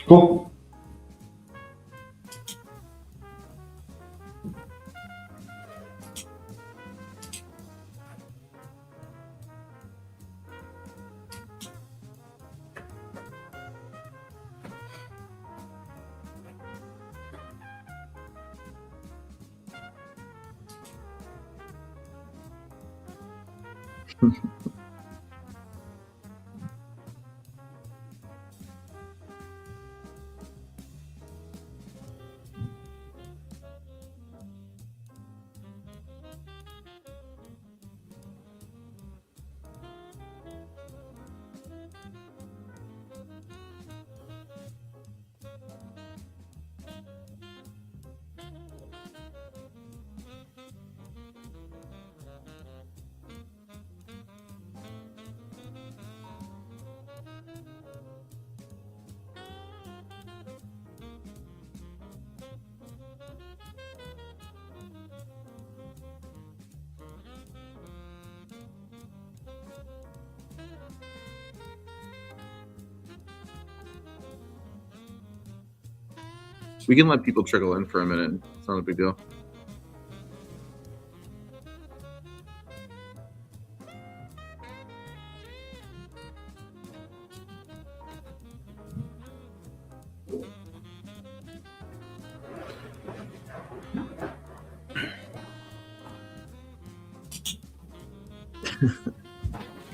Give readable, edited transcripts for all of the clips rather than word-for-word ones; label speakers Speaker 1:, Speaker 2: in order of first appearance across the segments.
Speaker 1: Cool.
Speaker 2: We can let people trickle in for a minute. It's not a big deal.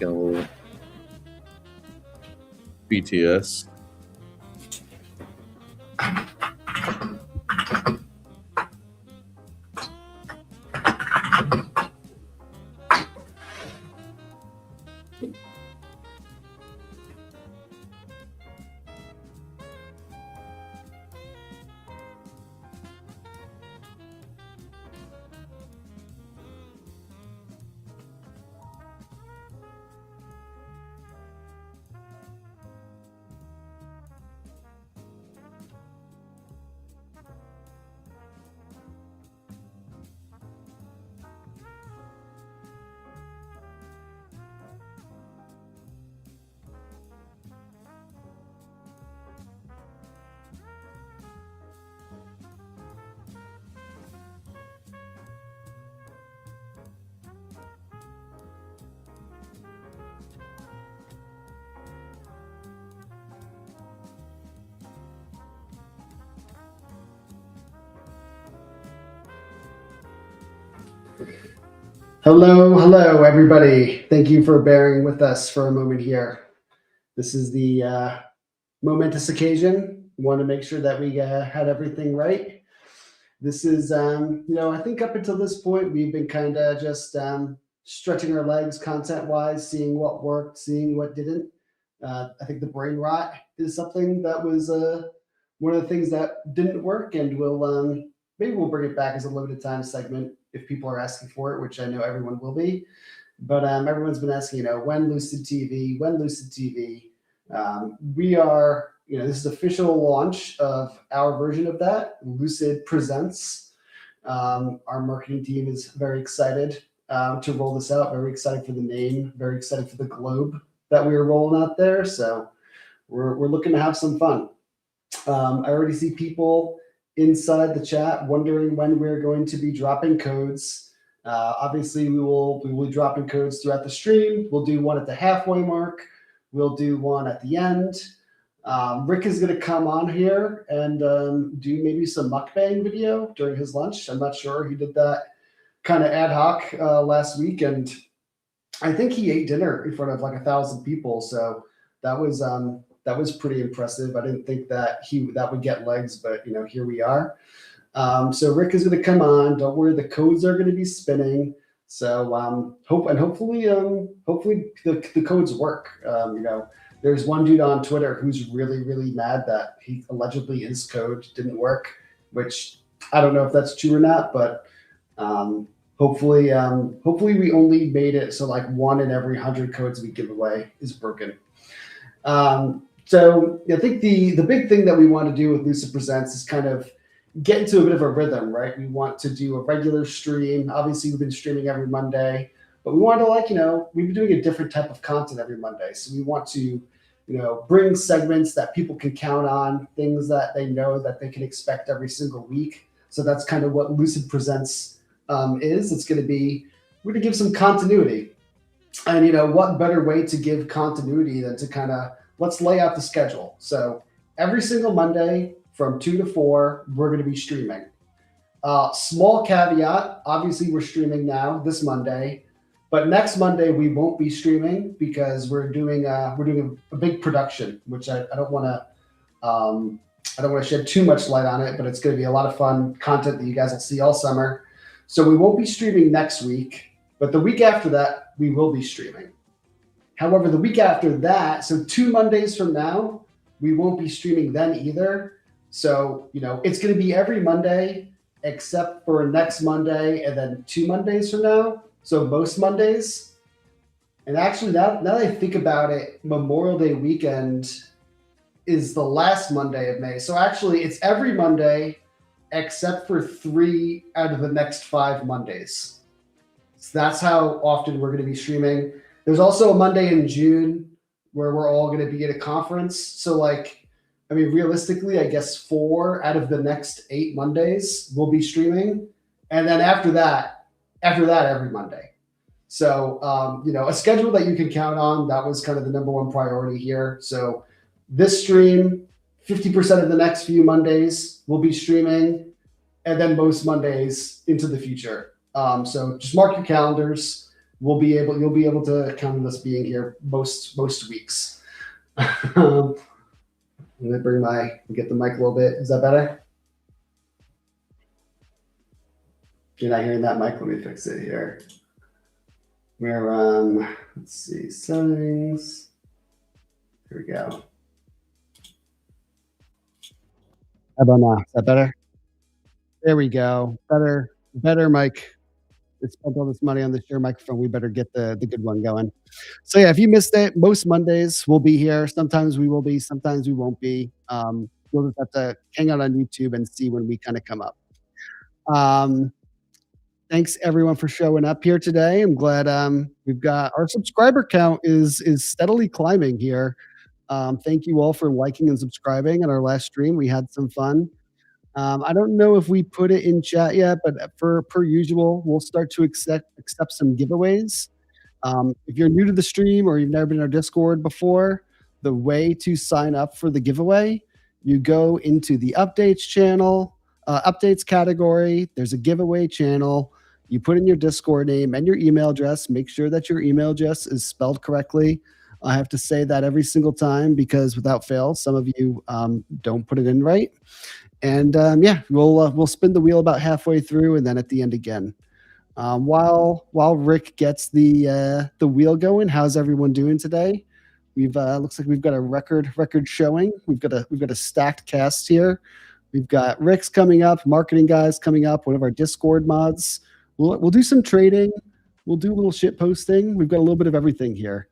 Speaker 2: Got a little BTS.
Speaker 1: Hello, everybody. Thank you for bearing with us for a moment here. This is the momentous occasion. We want to make sure that we had everything right. This is, I think up until this point, we've been kind of just stretching our legs content wise, seeing what worked, seeing what didn't. I think the brain rot is something that was one of the things that didn't work, and maybe we'll bring it back as a limited time segment if people are asking for it, which I know everyone will be. But everyone's been asking, when Lucid TV, when Lucid TV. We are, this is official launch of our version of that. Lucid Presents. Our marketing team is very excited to roll this out. Very excited for the name. Very excited for the globe that we are rolling out there. So we're looking to have some fun. I already see people inside the chat wondering when we're going to be dropping codes. Obviously, we will be dropping codes throughout the stream. We'll do one at the halfway mark. We'll do one at the end. Rick is going to come on here and do maybe some mukbang video during his lunch. I'm not sure. He did that kind of ad hoc last week, and I think he ate dinner in front of like 1,000 people. So that was pretty impressive. I didn't think that that would get legs, but here we are. So Rick is going to come on. Don't worry, the codes are going to be spinning. So hopefully the codes work. There's one dude on Twitter who's really, really mad that allegedly his code didn't work, which I don't know if that's true or not, but hopefully we only made it so like 1 in every 100 codes we give away is broken. So I think the big thing that we want to do with Lucid Presents is kind of get into a bit of a rhythm, right? We want to do a regular stream. Obviously, we've been streaming every Monday, but we want to we've been doing a different type of content every Monday. So we want to bring segments that people can count on, things that they know that they can expect every single week. So that's kind of what Lucid Presents is. It's going to be, we're going to give some continuity. And, what better way to give continuity than to kind of, let's lay out the schedule. So every single Monday from 2 to 4, we're going to be streaming. Small caveat, obviously we're streaming now this Monday, but next Monday we won't be streaming because we're doing a big production, which I don't want to shed too much light on it, but it's going to be a lot of fun content that you guys will see all summer. So we won't be streaming next week, but the week after that we will be streaming. However, the week after that, so 2 Mondays from now, we won't be streaming then either. So, it's going to be every Monday except for next Monday and then 2 Mondays from now. So most Mondays. And actually, now that I think about it, Memorial Day weekend is the last Monday of May. So actually, it's every Monday except for 3 out of the next 5 Mondays. So that's how often we're going to be streaming. There's also a Monday in June where we're all going to be at a conference. So realistically, I guess 4 out of the next 8 Mondays will be streaming. And then after that, every Monday. So, a schedule that you can count on, that was kind of the number one priority here. So this stream, 50% of the next few Mondays will be streaming, and then most Mondays into the future. So just mark your calendars. You'll be able to count on us being here most weeks. I'm gonna get the mic a little bit. Is that better? You're not hearing that mic. Let me fix it here. We're let's see, settings. Here we go. How about now? Is that better? There we go. Better mic. We spent all this money on the Shure microphone. We better get the good one going. So yeah, if you missed it, most Mondays we'll be here. Sometimes we will be, sometimes we won't be. You'll just have to hang out on YouTube and see when we kind of come up. Thanks everyone for showing up here today. I'm glad we've got our subscriber count is steadily climbing here. Thank you all for liking and subscribing on our last stream. We had some fun. I don't know if we put it in chat yet, but per usual, we'll start to accept some giveaways. If you're new to the stream or you've never been in our Discord before, the way to sign up for the giveaway, you go into the updates channel, updates category. There's a giveaway channel. You put in your Discord name and your email address. Make sure that your email address is spelled correctly. I have to say that every single time because without fail, some of you don't put it in right. And we'll spin the wheel about halfway through and then at the end again. While Rick gets the wheel going, how's everyone doing today? Looks like we've got a record showing. We've got a stacked cast here. We've got Rick's coming up, marketing guys coming up, one of our Discord mods. We'll do some trading. We'll do a little shit posting. We've got a little bit of everything here.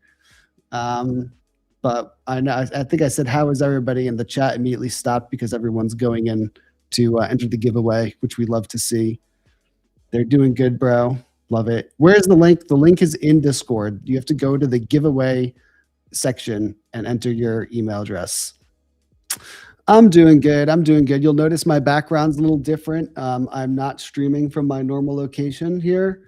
Speaker 1: But I think I said, how is everybody? And the chat immediately stopped because everyone's going in to enter the giveaway, which we love to see. They're doing good, bro. Love it. Where's the link? The link is in Discord. You have to go to the giveaway section and enter your email address. I'm doing good. You'll notice my background's a little different. I'm not streaming from my normal location here.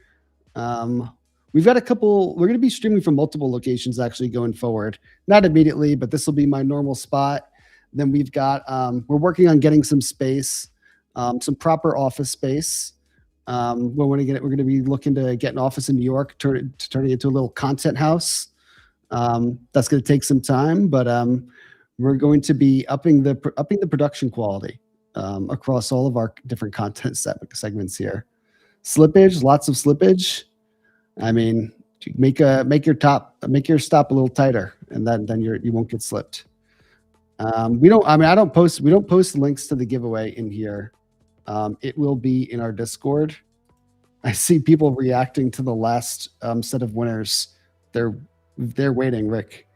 Speaker 1: We've got we're going to be streaming from multiple locations actually going forward. Not immediately, but this will be my normal spot. Then we've got, we're working on getting some space, some proper office space. We're going to be looking to get an office in New York, turn it into a little content house. That's going to take some time, but we're going to be upping the production quality across all of our different content segments here. Slippage, lots of slippage. I mean, make your stop a little tighter, and then you won't get slipped. We don't post links to the giveaway in here. It will be in our Discord. I see people reacting to the last set of winners. They're waiting, Rick.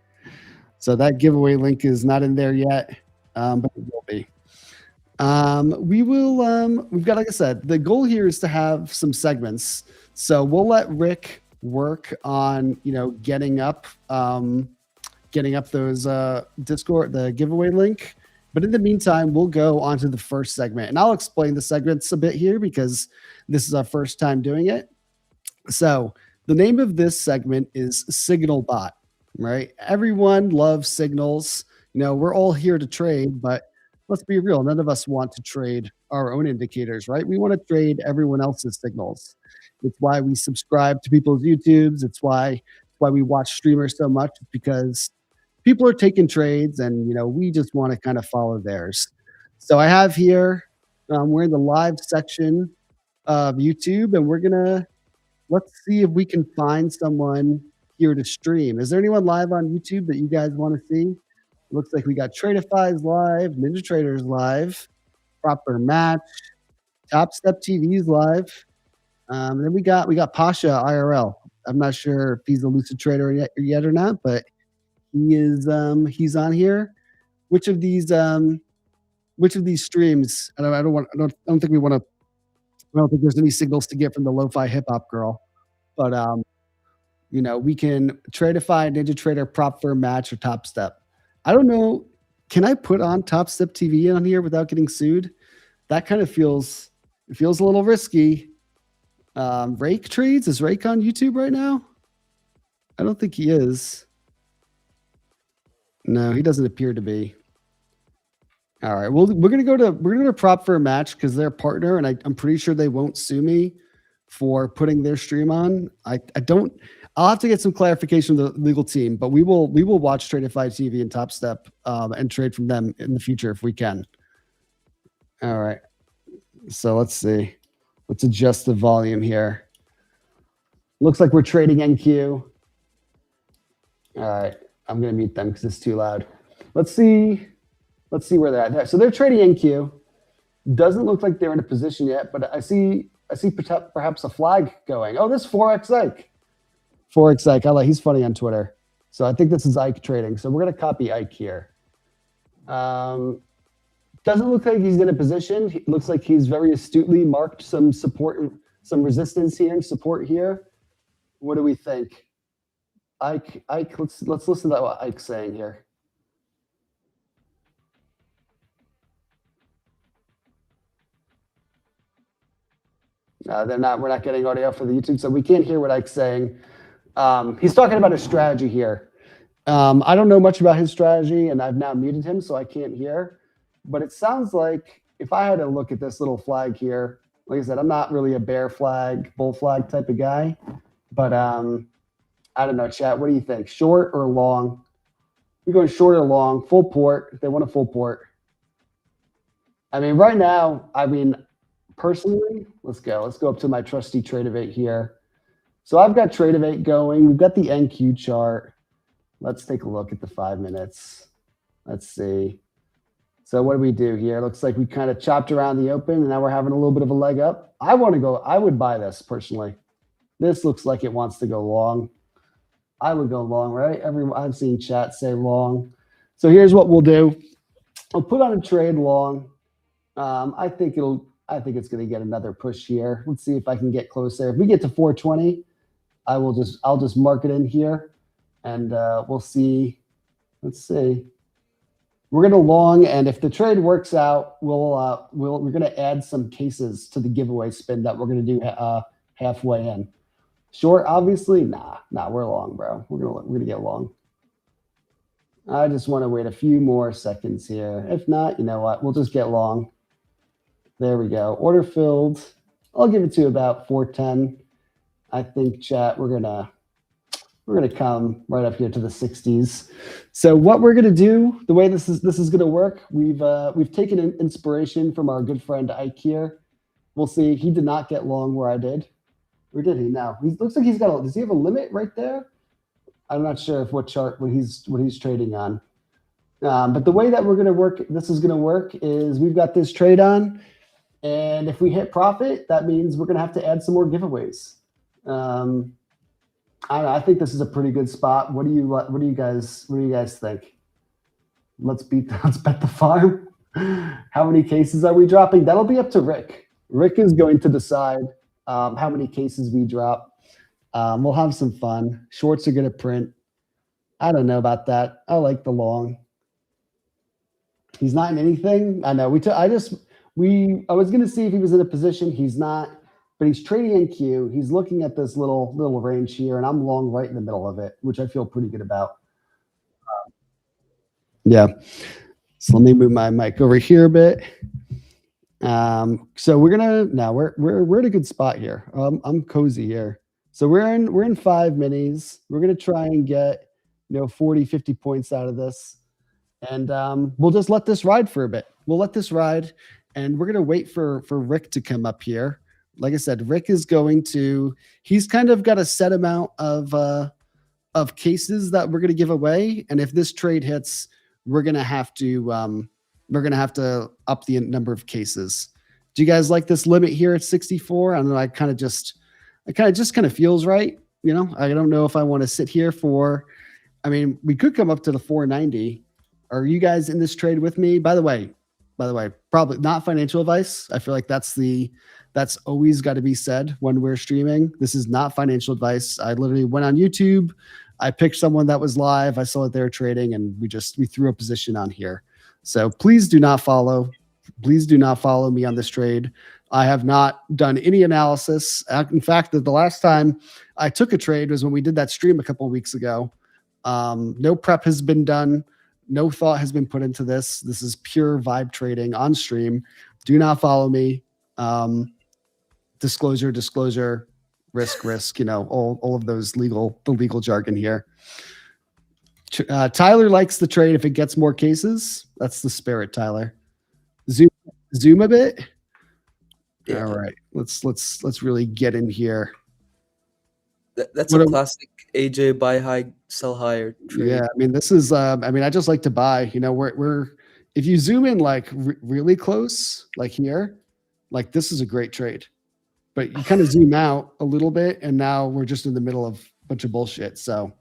Speaker 1: So that giveaway link is not in there yet, but it will be. We've got, like I said, the goal here is to have some segments. So we'll let Rick work on, getting up getting up those Discord, the giveaway link. But in the meantime, we'll go on to the first segment, and I'll explain the segments a bit here because this is our first time doing it. So the name of this segment is Signalbot, right? Everyone loves signals. We're all here to trade, but let's be real. None of us want to trade our own indicators, right? We want to trade everyone else's signals. It's why we subscribe to people's YouTubes. It's why we watch streamers so much, because people are taking trades, and we just want to kind of follow theirs. So I have here, we're in the live section of YouTube, and let's see if we can find someone here to stream. Is there anyone live on YouTube that you guys want to see? Looks like we got Tradeify's live, Ninja Trader's live, Proper Match, Top Step TV's live. Then we got Pasha IRL. I'm not sure if he's a Lucid trader yet or not, but he is. He's on here. Which of these streams? I don't think we want to. I don't think there's any signals to get from the lo-fi hip hop girl, but we can Tradeify, Ninja Trader, Prop Firm Match, or Top Step. I don't know. Can I put on Top Step TV on here without getting sued? That kind of feels a little risky. Rake trades, is Rake on YouTube right now? I don't think he is. No, he doesn't appear to be. All right. Well, we're gonna go to Prop for a Match because they're a partner, and I'm pretty sure they won't sue me for putting their stream on. I'll have to get some clarification from the legal team, but we will watch Tradeify TV and Top Step and trade from them in the future if we can. All right. So let's see. Let's adjust the volume here. Looks like we're trading NQ. All right. I'm going to mute them because it's too loud. Let's see where they're at. So they're trading NQ. Doesn't look like they're in a position yet, but I see perhaps a flag going. Oh, this 4x Ike. 4x Ike. He's funny on Twitter. So I think this is Ike trading. So we're going to copy Ike here. Doesn't look like he's in a position. It looks like he's very astutely marked some support, some resistance here and support here. What do we think? Ike, let's listen to what Ike's saying here. We're not getting audio for the YouTube, so we can't hear what Ike's saying. He's talking about a strategy here. I don't know much about his strategy, and I've now muted him, so I can't hear. But it sounds like if I had to look at this little flag here, like I said, I'm not really a bear flag, bull flag type of guy. But I don't know, chat. What do you think? Short or long? We're going short or long? Full port. If they want a full port. I mean, right now, personally, let's go up to my trusty Tradeivate here. So I've got Tradeivate going. We've got the NQ chart. Let's take a look at the 5 minutes. Let's see. So what do we do here? Looks like we kind of chopped around the open, and now we're having a little bit of a leg up. I would buy this personally. This looks like it wants to go long. I would go long, right? I'm seeing chat say long. So here's what we'll do. I'll put on a trade long. I think it's going to get another push here. Let's see if I can get close there. If we get to 420, I'll just mark it in here, and we'll see. Let's see. We're going to long, and if the trade works out, we're going to add some cases to the giveaway spin that we're going to do halfway in. Short, obviously, nah, we're long, bro. We're gonna get long. I just want to wait a few more seconds here. If not, you know what? We'll just get long. There we go. Order filled. I'll give it to about 410. I think, chat, we're gonna come right up here to the 60s. So what we're gonna do, the way this is gonna work, we've taken inspiration from our good friend Ike here. We'll see. He did not get long where I did. Or did he? No. He looks like does he have a limit right there? I'm not sure what he's trading on. But the way that this is gonna work is we've got this trade on, and if we hit profit, that means we're gonna have to add some more giveaways. I think this is a pretty good spot. What do you guys think? Let's bet the farm. How many cases are we dropping? That'll be up to Rick. Rick is going to decide how many cases we drop. We'll have some fun. Shorts are going to print. I don't know about that. I like the long. He's not in anything. I know. I was gonna see if he was in a position. He's not, but he's trading in Q. He's looking at this little range here, and I'm long right in the middle of it, which I feel pretty good about. Yeah. So let me move my mic over here a bit. So we're in a good spot here. I'm cozy here. So we're in 5 minis. We're gonna try and get 40, 50 points out of this. And we'll just let this ride for a bit. We'll let this ride, and we're gonna wait for Rick to come up here. Like I said, Rick is he's kind of got a set amount of cases that we're gonna give away. And if this trade hits, we're gonna have to up the number of cases. Do you guys like this limit here at 64? I don't know. It kind of just feels right. I don't know if I want to sit here we could come up to the 490. Are you guys in this trade with me? By the way, probably not financial advice. I feel like that's always got to be said when we're streaming. This is not financial advice. I literally went on YouTube. I picked someone that was live. I saw that they were trading, and we threw a position on here. So please do not follow. Please do not follow me on this trade. I have not done any analysis. In fact, the last time I took a trade was when we did that stream a couple of weeks ago. No prep has been done. No thought has been put into this. This is pure vibe trading on stream. Do not follow me. Disclosure, risk, all of those legal jargon here. Tyler likes the trade if it gets more cases. That's the spirit, Tyler. Zoom a bit. Yeah. All right. Let's really get in here.
Speaker 3: That's a classic AJ buy high, sell higher trade.
Speaker 1: Yeah, this is I just like to buy. We're if you zoom in really close, like here, this is a great trade. But you kind of zoom out a little bit, and now we're just in the middle of a bunch of bullshit. So,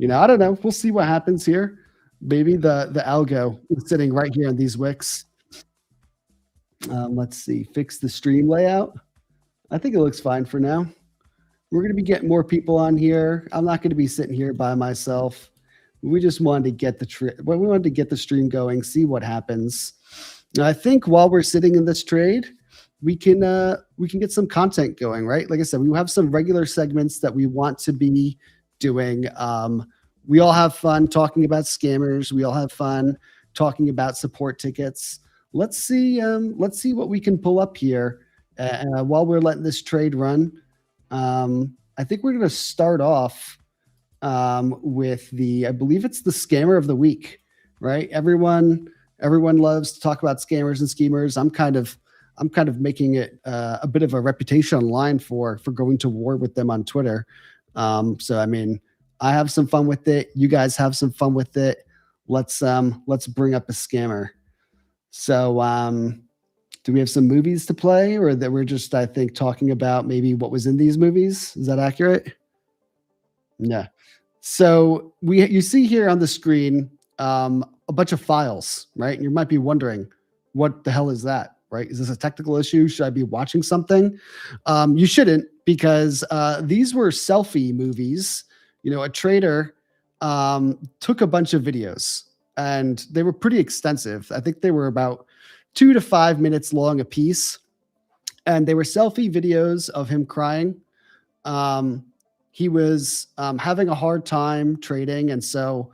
Speaker 1: I don't know. We'll see what happens here. Maybe the algo is sitting right here in these wicks. Let's see. Fix the stream layout. I think it looks fine for now. We're going to be getting more people on here. I'm not going to be sitting here by myself. We just wanted to get the stream going, see what happens. Now, I think while we're sitting in this trade, we can get some content going, right? Like I said, we have some regular segments that we want to be doing. We all have fun talking about scammers. We all have fun talking about support tickets. Let's see what we can pull up here while we're letting this trade run. I think we're going to start off with I believe it's the scammer of the week, right? Everyone loves to talk about scammers and schemers. I'm kind of making it a bit of a reputation online for going to war with them on Twitter. So I have some fun with it. You guys have some fun with it. Let's bring up a scammer. So do we have some movies to play, or that we're just, I think, talking about maybe what was in these movies? Is that accurate? Yeah. So you see here on the screen a bunch of files, right? And you might be wondering, what the hell is that, right? Is this a technical issue? Should I be watching something? You shouldn't, because these were selfie movies. A trader took a bunch of videos, and they were pretty extensive. I think they were about 2 to 5 minutes long a piece, and they were selfie videos of him crying. He was having a hard time trading, and so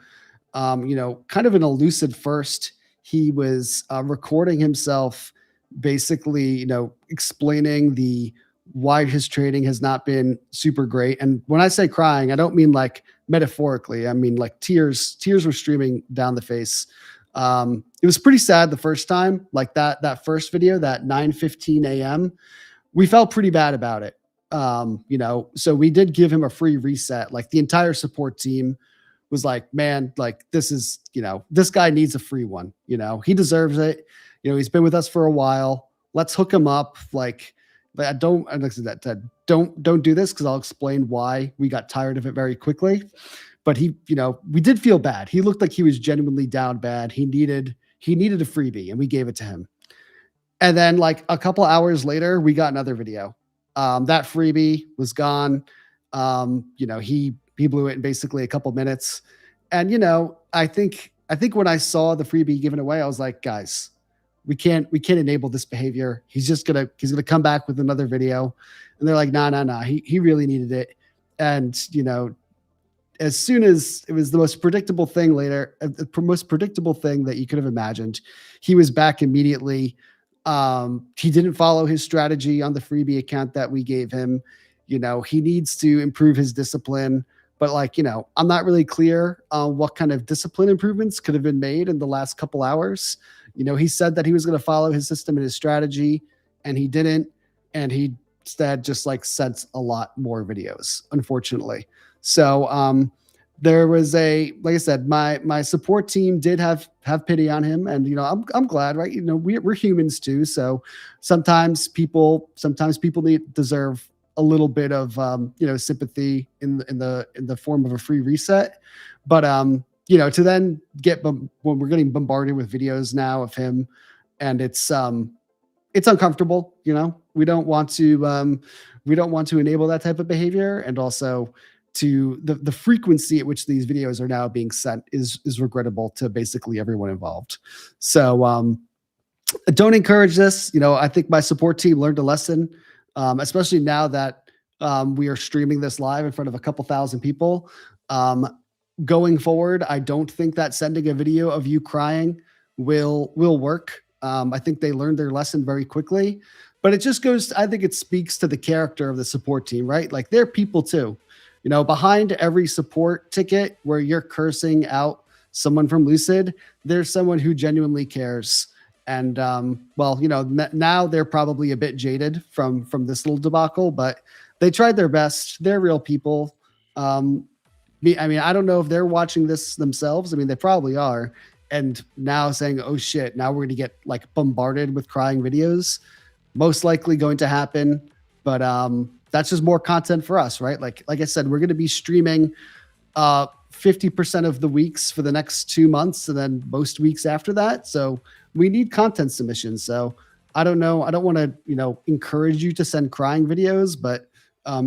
Speaker 1: kind of in a Lucid first, he was recording himself, basically explaining why his trading has not been super great. And when I say crying, I don't mean like metaphorically. I mean like tears were streaming down the face. It was pretty sad the first time, like that first video, that 9:15 a.m. We felt pretty bad about it. So we did give him a free reset. Like the entire support team was like, man, like this guy needs a free one. He deserves it. He's been with us for a while. Let's hook him up. Don't do this, because I'll explain why we got tired of it very quickly. But we did feel bad. He looked like he was genuinely down bad. He needed a freebie, and we gave it to him. And then like a couple hours later, we got another video. That freebie was gone. He blew it in basically a couple minutes. And I think when I saw the freebie given away, I was like, guys, we can't enable this behavior. He's gonna come back with another video. And they're like, nah. He really needed it. And as soon as it was the most predictable thing the most predictable thing that you could have imagined, he was back immediately. He didn't follow his strategy on the freebie account that we gave him. He needs to improve his discipline. But I'm not really clear on what kind of discipline improvements could have been made in the last couple hours. He said that he was going to follow his system and his strategy, and he didn't. And he instead just sent a lot more videos, unfortunately. So there was like I said, my support team did have pity on him, and I'm glad, right? We're humans too, so sometimes people deserve a little bit of sympathy in the form of a free reset. But to then when we're getting bombarded with videos now of him, and it's uncomfortable. We don't want to enable that type of behavior, and also to the frequency at which these videos are now being sent is regrettable to basically everyone involved. So don't encourage this. I think my support team learned a lesson, especially now that we are streaming this live in front of a couple thousand people. Going forward, I don't think that sending a video of you crying will work. I think they learned their lesson very quickly, but it just goes, I think it speaks to the character of the support team, right? They're people too. Behind every support ticket where you're cursing out someone from Lucid, there's someone who genuinely cares. And now they're probably a bit jaded from this little debacle, but they tried their best. They're real people. I don't know if they're watching this themselves. They probably are. And now saying, oh shit, now we're going to get bombarded with crying videos. Most likely going to happen. But that's just more content for us, right? Like I said, we're going to be streaming 50% of the weeks for the next 2 months, and then most weeks after that. So we need content submissions. So I don't know. I don't want to, encourage you to send crying videos, but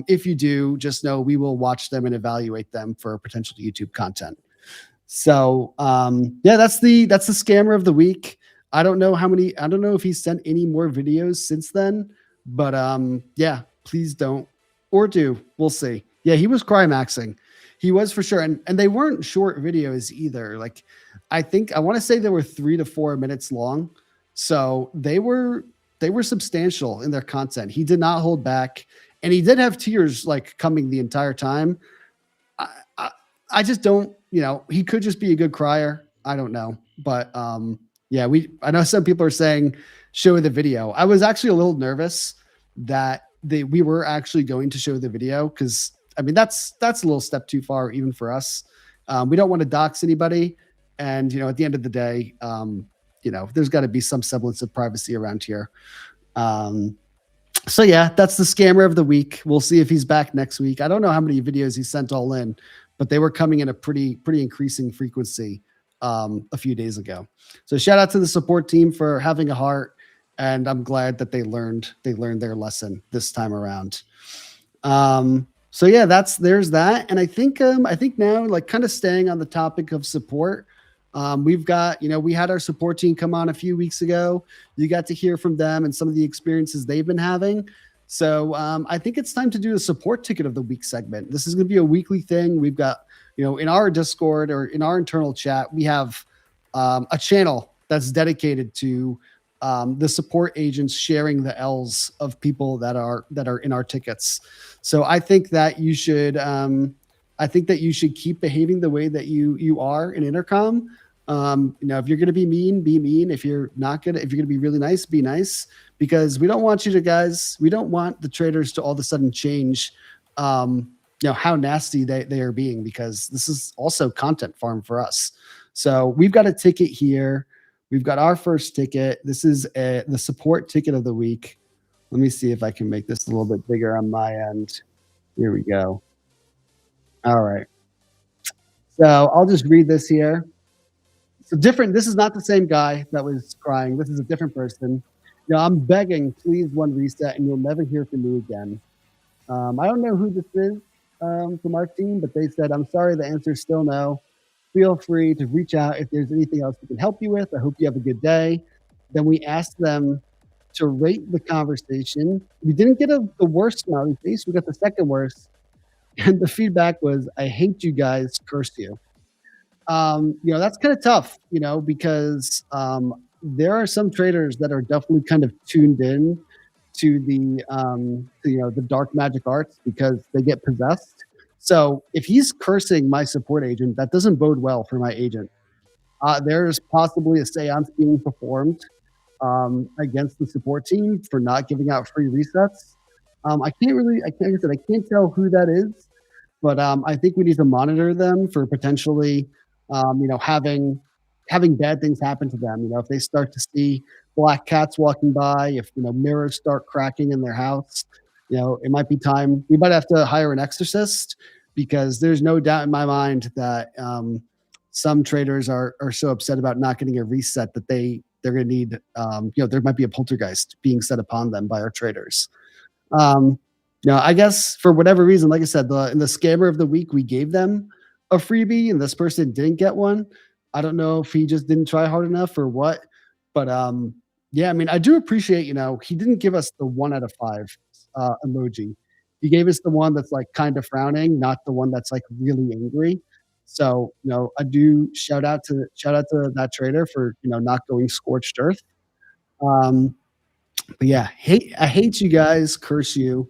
Speaker 1: if you do, just know we will watch them and evaluate them for potential YouTube content. So that's the scammer of the week. I don't know if he's sent any more videos since then, but please don't, or do. We'll see. Yeah, he was Crimaxing. He was for sure. And they weren't short videos either. I want to say they were 3 to 4 minutes long. So they were substantial in their content. He did not hold back, and he did have tears coming the entire time. I just don't, he could just be a good crier. I don't know. But I know some people are saying show the video. I was actually a little nervous that we were actually going to show the video, because that's a little step too far even for us. We don't want to dox anybody, and at the end of the day, there's got to be some semblance of privacy around here. So that's the scammer of the week. We'll see if he's back next week. I don't know how many videos he sent all in, but they were coming in a pretty increasing frequency a few days ago. So shout out to the support team for having a heart. And I'm glad that they learned their lesson this time around. There's that. And I think now, kind of staying on the topic of support, we've got, we had our support team come on a few weeks ago. You got to hear from them and some of the experiences they've been having. So I think it's time to do a support ticket of the week segment. This is going to be a weekly thing. We've got, in our Discord or in our internal chat, we have a channel that's dedicated to the support agents sharing the L's of people that are in our tickets. So I think that you should keep behaving the way that you are in Intercom. If you're going to be mean, be mean. If you're going to be really nice, be nice, because we don't want the traders to all of a sudden change, how nasty they are being, because this is also content farm for us. So we've got a ticket here. We've got our first ticket. This is the support ticket of the week. Let me see if I can make this a little bit bigger on my end. Here we go. All right. So I'll just read this here. So this is not the same guy that was crying. This is a different person. I'm begging, please, one reset, and you'll never hear from me again. I don't know who this is from our team, but they said, I'm sorry, the answer is still no. feel free to reach out if there's anything else we can help you with. I hope you have a good day. Then we asked them to rate the conversation. We didn't get the worst smiley face. We got the second worst. And the feedback was, I hate you guys, curse you. That's kind of tough, because there are some traders that are definitely kind of tuned in to the dark magic arts because they get possessed. So if he's cursing my support agent, that doesn't bode well for my agent. There's possibly a seance being performed against the support team for not giving out free resets. I can't tell who that is, but I think we need to monitor them for potentially, having bad things happen to them. If they start to see black cats walking by, if mirrors start cracking in their house, it might be time. We might have to hire an exorcist because there's no doubt in my mind that some traders are so upset about not getting a reset that they're going to need, there might be a poltergeist being set upon them by our traders. I guess for whatever reason, like I said, in the scammer of the week, we gave them a freebie and this person didn't get one. I don't know if he just didn't try hard enough or what, but I do appreciate, he didn't give us the 1 out of 5 emoji. He gave us the one that's like kind of frowning, not the one that's like really angry. So, I do shout out to that trader for, not going scorched earth. But yeah, I hate you guys, curse you.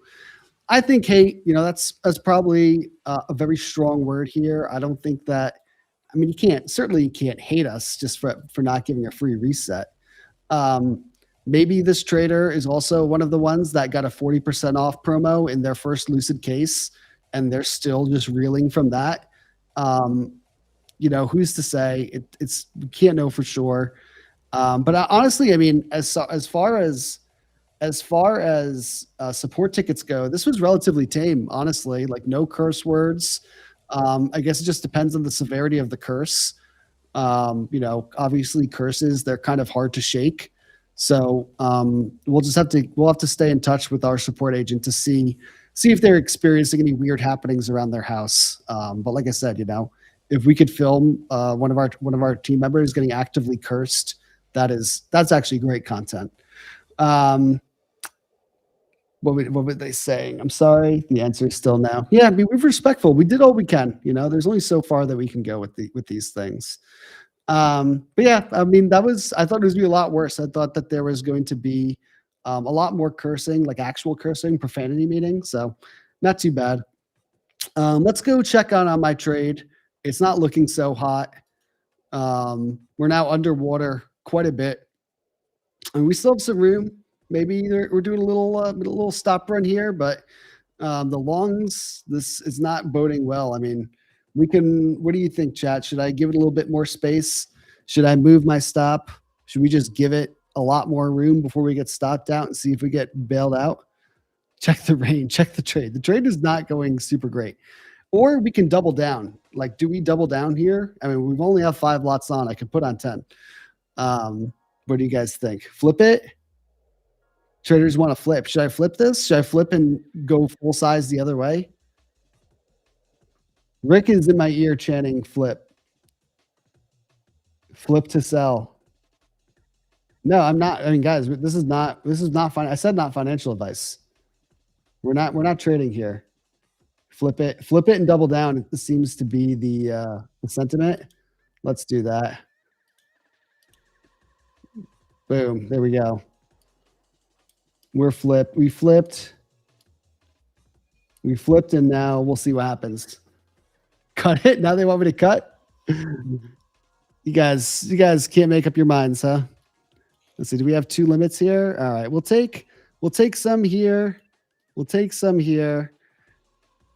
Speaker 1: I think hate, that's probably a very strong word here. I don't think that, you can't hate us just for not giving a free reset. Maybe this trader is also one of the ones that got a 40% off promo in their first Lucid case, and they're still just reeling from that. Who's to say? We can't know for sure. But honestly, as far as support tickets go, this was relatively tame, honestly, like no curse words. I guess it just depends on the severity of the curse. Obviously curses, they're kind of hard to shake. So we'll have to stay in touch with our support agent to see if they're experiencing any weird happenings around their house. But like I said, if we could film one of our team members getting actively cursed, that's actually great content. What were they saying? I'm sorry. The answer is still no. Yeah, we're respectful. We did all we can. There's only so far that we can go with these things. But yeah, I thought it was going to be a lot worse. I thought that there was going to be a lot more cursing, like actual cursing, profanity meeting. So not too bad. Let's go check on my trade. It's not looking so hot. We're now underwater quite a bit, and we still have some room. Maybe we're doing a little stop run here, but the longs, this is not boding well. What do you think, chat? Should I give it a little bit more space? Should I move my stop? Should we just give it a lot more room before we get stopped out and see if we get bailed out? Check the range, check the trade. The trade is not going super great. Or we can double down. Like, do we double down here? We've only have 5 lots on. I could put on 10. What do you guys think? Flip it? Traders want to flip. Should I flip this? Should I flip and go full size the other way? Rick is in my ear chanting flip. Flip to sell. No, I'm not. Guys, this is not fine. I said not financial advice. We're not trading here. Flip it and double down. It seems to be the sentiment. Let's do that. Boom. There we go. We flipped, and now we'll see what happens. Cut it. Now they want me to cut. You guys can't make up your minds, huh? Let's see. Do we have 2 limits here? All right. We'll take some here. We'll take some here.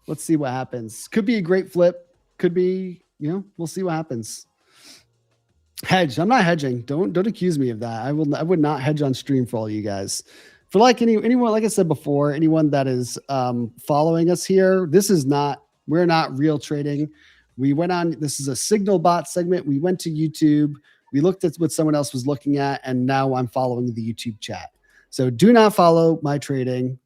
Speaker 1: Let's see what happens. Could be a great flip. Could be, we'll see what happens. Hedge. I'm not hedging. Don't accuse me of that. I would not hedge on stream for all you guys. For anyone, like I said before, anyone that is following us here, we're not real trading. This is a Signalbot segment. We went to YouTube. We looked at what someone else was looking at, and now I'm following the YouTube chat. So do not follow my trading.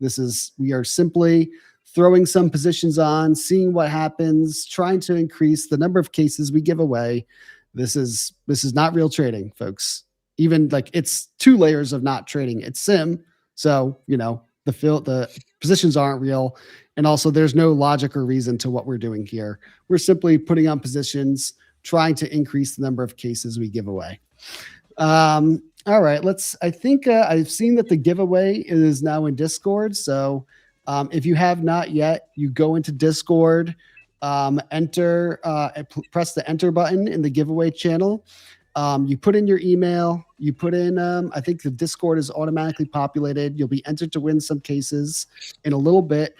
Speaker 1: We are simply throwing some positions on, seeing what happens, trying to increase the number of cases we give away. This is not real trading, folks. Even like it's 2 layers of not trading. It's sim. So, the positions aren't real. And also there's no logic or reason to what we're doing here. We're simply putting on positions, trying to increase the number of cases we give away. All right, I think I've seen that the giveaway is now in Discord. So if you have not yet, you go into Discord, enter, press the enter button in the giveaway channel. You put in your email, you put in, I think the Discord is automatically populated. You'll be entered to win some cases in a little bit.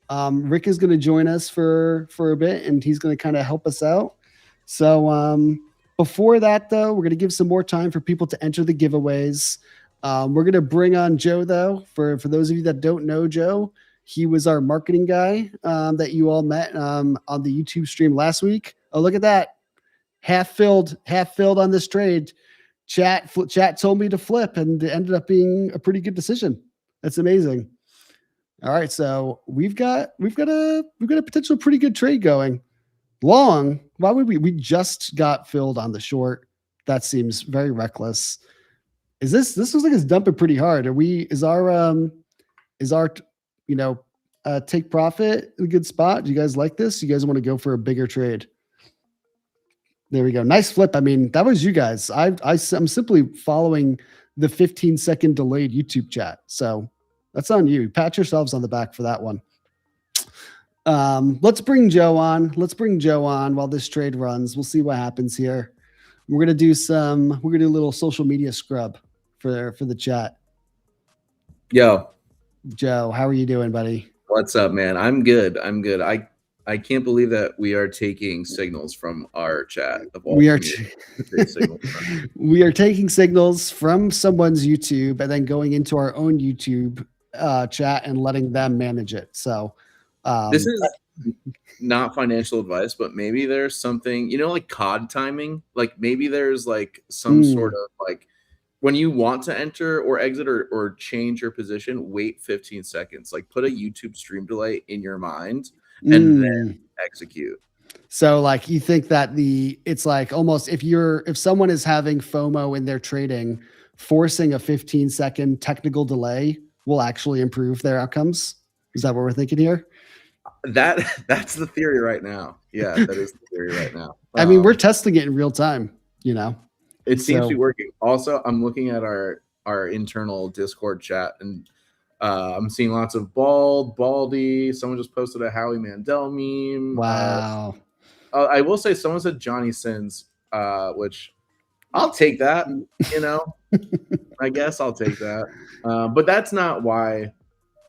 Speaker 1: Rick is going to join us for a bit, and he's going to kind of help us out. So before that, though, we're going to give some more time for people to enter the giveaways. We're going to bring on Joe, though. For those of you that don't know Joe, he was our marketing guy that you all met on the YouTube stream last week. Oh, look at that. Half filled on this trade. Chat told me to flip, and it ended up being a pretty good decision. That's amazing. All right, so we've got a potential pretty good trade going. Long. Why would we just got filled on the short? That seems very reckless. This looks like it's dumping pretty hard. Is our take profit in a good spot? Do you guys like this? You guys want to go for a bigger trade? There we go. Nice flip. I mean, that was you guys. I'm simply following the 15-second delayed YouTube chat. So that's on you. Pat yourselves on the back for that one. Let's bring Joe on. While this trade runs. We'll see what happens here. We're gonna do a little social media scrub for the chat.
Speaker 2: Yo,
Speaker 1: Joe, how are you doing, buddy?
Speaker 2: what's up, man? I'm good. I can't believe that we are taking signals from our chat.
Speaker 1: We are taking signals from someone's YouTube and then going into our own YouTube chat and letting them manage it. So
Speaker 2: this is not financial advice, but maybe there's something, like COD timing. Like maybe there's like some sort of like when you want to enter or exit or change your position, wait 15 seconds. Like put a YouTube stream delay in your mind and then execute.
Speaker 1: So like you think that it's like almost if someone is having FOMO in their trading, forcing a 15-second technical delay will actually improve their outcomes. Is that what we're thinking here?
Speaker 2: That's the theory right now. Yeah, that is the theory right now.
Speaker 1: I mean, we're testing it in real time,
Speaker 2: It seems to be working. Also, I'm looking at our internal Discord chat, and I'm seeing lots of baldy. Someone just posted a Howie Mandel meme.
Speaker 1: Wow.
Speaker 2: I will say someone said Johnny Sins, which I'll take that, I guess I'll take that. But that's not why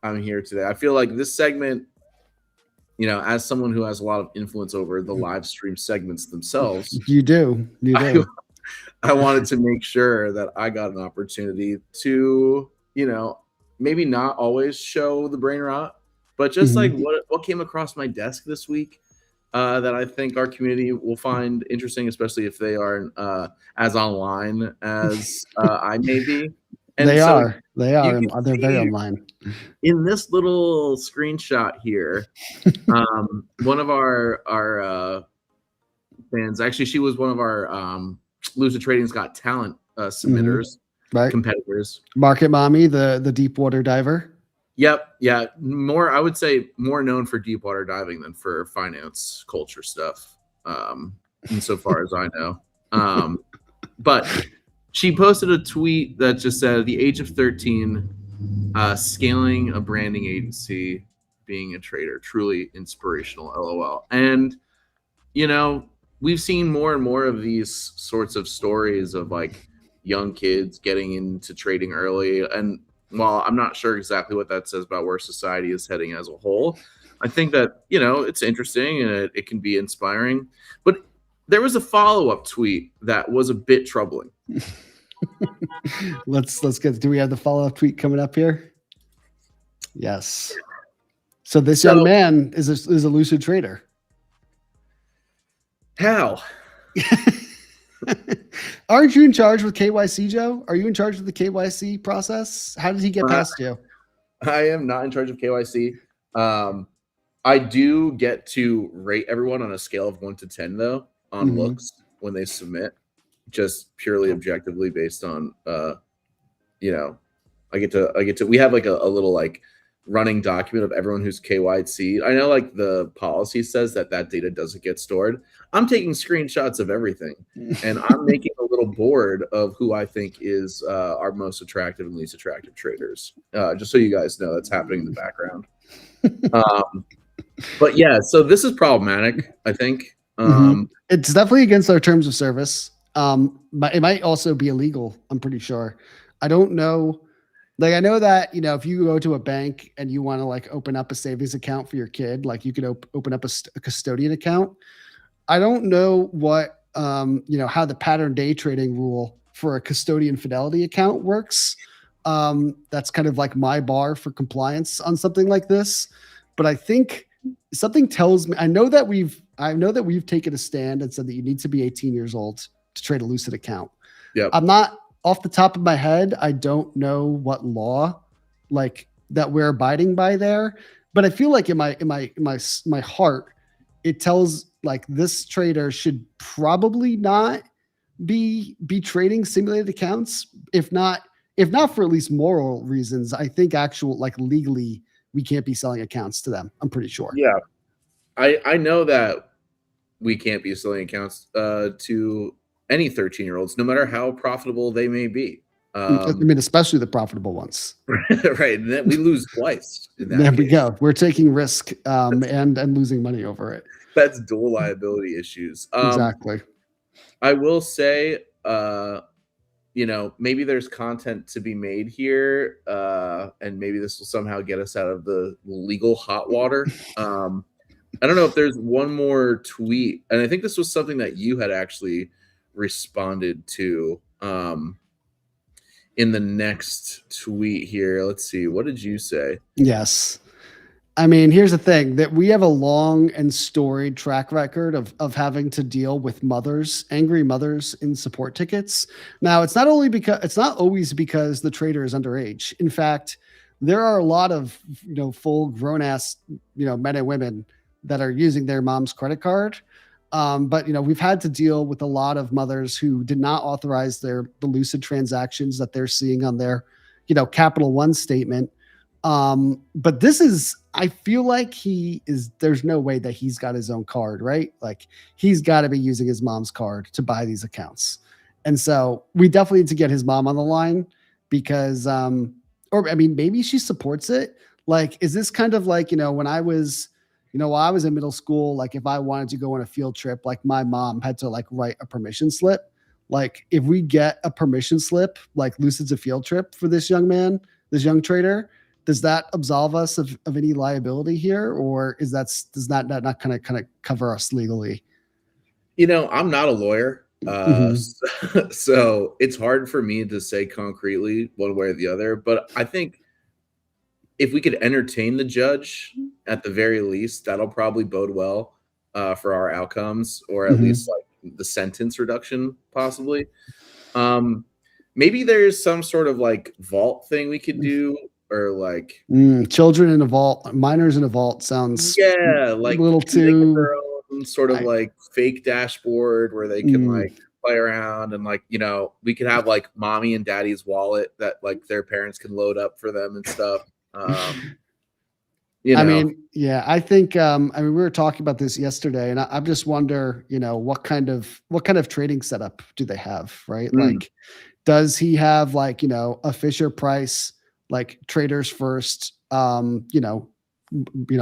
Speaker 2: I'm here today. I feel like this segment, as someone who has a lot of influence over the live stream segments themselves.
Speaker 1: You do.
Speaker 2: I wanted to make sure that I got an opportunity to, maybe not always show the brain rot, but just like what came across my desk this week that I think our community will find interesting, especially if they are as online as I may be. And
Speaker 1: They are.
Speaker 2: They're
Speaker 1: Very online.
Speaker 2: In this little screenshot here, one of our fans, actually, she was one of our Lucid Trading's Got Talent submitters, competitors.
Speaker 1: Market Mommy, the deep water diver.
Speaker 2: Yep. Yeah. I would say more known for deep water diving than for finance culture stuff, insofar as I know. But she posted a tweet that just said, the age of 13, scaling a branding agency, being a trader, truly inspirational, LOL. And, we've seen more and more of these sorts of stories of like young kids getting into trading early. And while I'm not sure exactly what that says about where society is heading as a whole, I think that, it's interesting and it can be inspiring. But there was a follow-up tweet that was a bit troubling.
Speaker 1: Let's get. Do we have the follow-up tweet coming up here? Yes. So this young man is a Lucid trader.
Speaker 2: How?
Speaker 1: Aren't you in charge with KYC, Joe? Are you in charge of the KYC process? How did he get past you?
Speaker 2: I am not in charge of KYC. I do get to rate everyone on a scale of 1 to 10 though on
Speaker 1: Mhm.
Speaker 2: looks when they submit, just purely objectively based on you know, I get to we have like a little like running document of everyone who's KYC. I know like the policy says that data doesn't get stored. I'm taking screenshots of everything and I'm making a little board of who I think is our most attractive and least attractive traders. Just so you guys know that's happening in the background. But yeah, so this is problematic, I think.
Speaker 1: It's definitely against our terms of service. But it might also be illegal, I'm pretty sure. I don't know. Like, I know that, you know, if you go to a bank and you want to like open up a savings account for your kid, like you could open up a custodian account. I don't know what, you know, how the pattern day trading rule for a custodian fidelity account works. That's kind of like my bar for compliance on something like this. But I think something tells me, I know that we've taken a stand and said that you need to be 18 years old to trade a Lucid account.
Speaker 2: Yep.
Speaker 1: I'm not off the top of my head. I don't know what law like that we're abiding by there, but I feel like in my heart, it tells like this trader should probably not be trading simulated accounts. If not for at least moral reasons, I think actual like legally we can't be selling accounts to them. I'm pretty sure.
Speaker 2: Yeah. I know that we can't be selling accounts to any 13-year-olds, no matter how profitable they may be.
Speaker 1: I mean, especially the profitable ones.
Speaker 2: Right. And then we lose twice.
Speaker 1: There we go. We're taking risk and losing money over it.
Speaker 2: That's dual liability issues.
Speaker 1: Exactly.
Speaker 2: I will say, you know, maybe there's content to be made here, and maybe this will somehow get us out of the legal hot water. I don't know if there's one more tweet, and I think this was something that you had actually responded to in the next tweet here. Let's see. What did you say?
Speaker 1: Yes. I mean, here's the thing that we have a long and storied track record of having to deal with angry mothers in support tickets. Now, it's not always because the trader is underage. In fact, there are a lot of, you know, full grown ass, you know, men and women that are using their mom's credit card. But, you know, we've had to deal with a lot of mothers who did not authorize the Lucid transactions that they're seeing on their, you know, Capital One statement. But this is, I feel like there's no way that he's got his own card, right? Like he's got to be using his mom's card to buy these accounts. And so we definitely need to get his mom on the line because, or I mean, maybe she supports it. Like, is this kind of like, you know, when I was in middle school, like if I wanted to go on a field trip, like my mom had to like write a permission slip. Like if we get a permission slip, like Lucid's a field trip for this young man, this young trader, does that absolve us of any liability here? Or does that not kind of cover us legally?
Speaker 2: You know, I'm not a lawyer. So it's hard for me to say concretely one way or the other, but I think if we could entertain the judge at the very least, that'll probably bode well for our outcomes, or at least like the sentence reduction possibly. Maybe there's some sort of like vault thing we could do, or like
Speaker 1: children in a vault, minors in a vault sounds
Speaker 2: like
Speaker 1: a little too
Speaker 2: their own sort of like fake dashboard where they can like play around, and like, you know, we could have like mommy and daddy's wallet that like their parents can load up for them and stuff. You know.
Speaker 1: I mean, yeah, I think, I mean, we were talking about this yesterday, and I just wonder, you know, what kind of trading setup do they have, right? Like, does he have like, you know, a Fisher Price, like traders first, you know,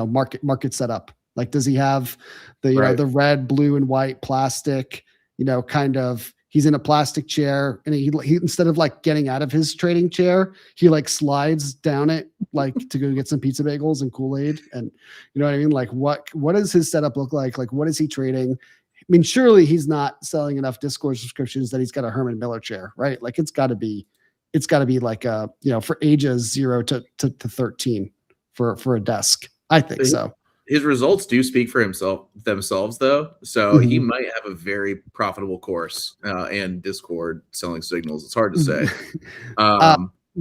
Speaker 1: market setup? Like, does he have the, you know, the red, blue, and white plastic, you know, kind of, he's in a plastic chair, and he instead of like getting out of his trading chair, he like slides down it, like to go get some pizza bagels and Kool-Aid. And you know what I mean? Like what does his setup look like? Like, what is he trading? I mean, surely he's not selling enough Discord subscriptions that he's got a Herman Miller chair, right? Like it's gotta be like a, you know, for ages 0 to 13 for a desk. I think so.
Speaker 2: His results do speak for themselves though. So he might have a very profitable course and Discord selling signals. It's hard to say.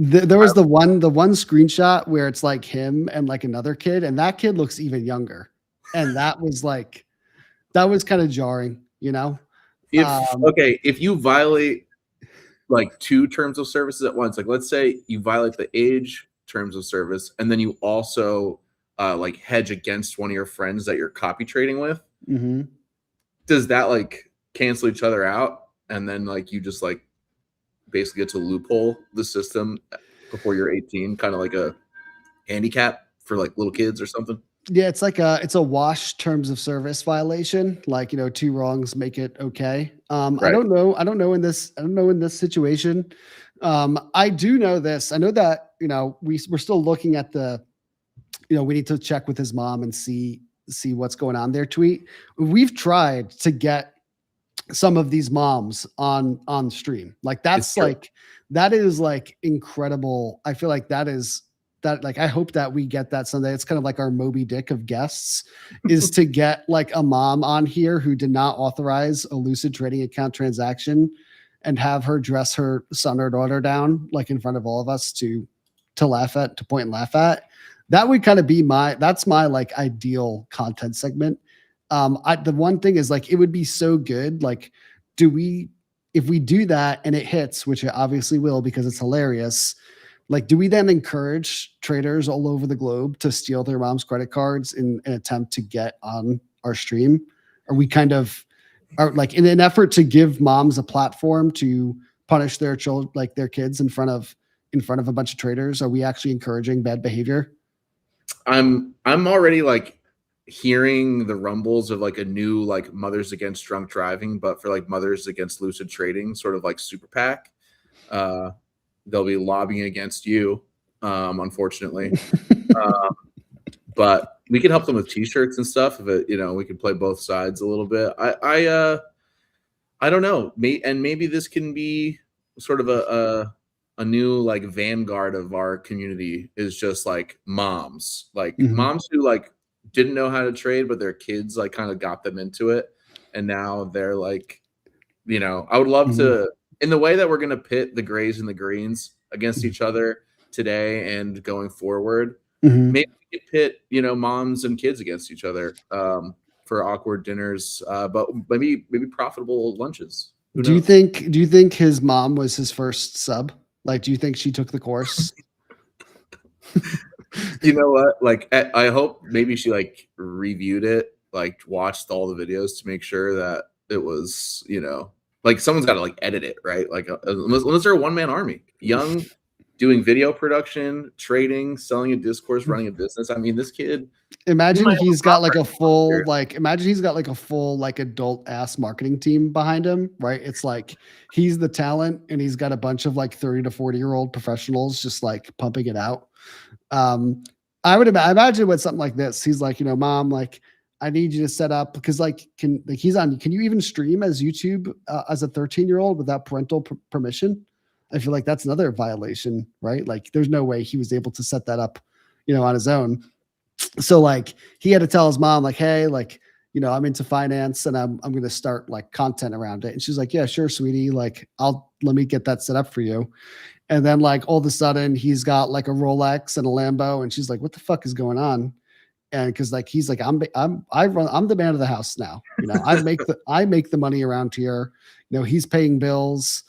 Speaker 1: There was the one screenshot where it's like him and like another kid, and that kid looks even younger, and that was kind of jarring, you know.
Speaker 2: If you violate like 2 terms of services at once, like let's say you violate the age terms of service, and then you also like hedge against one of your friends that you're copy trading with, does that like cancel each other out, and then like you just like basically get to loophole the system before you're 18, kind of like a handicap for like little kids or something?
Speaker 1: Yeah, it's like it's a wash terms of service violation. Like, 2 wrongs make it okay.
Speaker 2: Right.
Speaker 1: I don't know in this situation. I do know this. I know that, we're still looking at the, we need to check with his mom and see what's going on there tweet. We've tried to get some of these moms on stream. Like that is like incredible. I feel like that like, I hope that we get that someday. It's kind of like our Moby Dick of guests is to get like a mom on here who did not authorize a Lucid trading account transaction and have her dress her son or daughter down like in front of all of us to laugh at, to point and laugh at. That would kind of be that's my like ideal content segment. The one thing is like, it would be so good. Like, if we do that and it hits, which it obviously will because it's hilarious, like, do we then encourage traders all over the globe to steal their mom's credit cards in an attempt to get on our stream? Are we kind of like in an effort to give moms a platform to punish their children, like their kids in front of a bunch of traders? Are we actually encouraging bad behavior?
Speaker 2: I'm already like hearing the rumbles of like a new like Mothers Against Drunk Driving, but for like Mothers Against Lucid Trading, sort of like super PAC. They'll be lobbying against you, unfortunately. But we could help them with t-shirts and stuff. If it, we could play both sides a little bit. I don't know. Maybe this can be sort of a new like vanguard of our community is just like moms, like moms who like didn't know how to trade, but their kids like kind of got them into it. And now they're like, I would love to, in the way that we're going to pit the grays and the greens against each other today and going forward, maybe we could pit, moms and kids against each other for awkward dinners, but maybe profitable lunches.
Speaker 1: Do you think his mom was his first sub? Like, do you think she took the course?
Speaker 2: You know what? Like, I hope maybe she like reviewed it, like watched all the videos to make sure that it was, like someone's got to like edit it, right? Like unless they're a one-man army, young, doing video production, trading, selling a discourse, running a business. I mean, this kid.
Speaker 1: Imagine he's got like a full adult ass marketing team behind him, right? It's like he's the talent and he's got a bunch of like 30 to 40-year-old professionals just like pumping it out. I would imagine with something like this, he's like, mom, like, I need you to set up because can you even stream as YouTube as a 13-year-old without parental permission? I feel like that's another violation, right? Like there's no way he was able to set that up, on his own. So like he had to tell his mom like, hey, like, I'm into finance and I'm going to start like content around it. And she's like, yeah, sure, sweetie. Like let me get that set up for you. And then like all of a sudden he's got like a Rolex and a Lambo and she's like, what the fuck is going on? And cause like, he's like, I'm the man of the house now, I make the money around here. He's paying bills.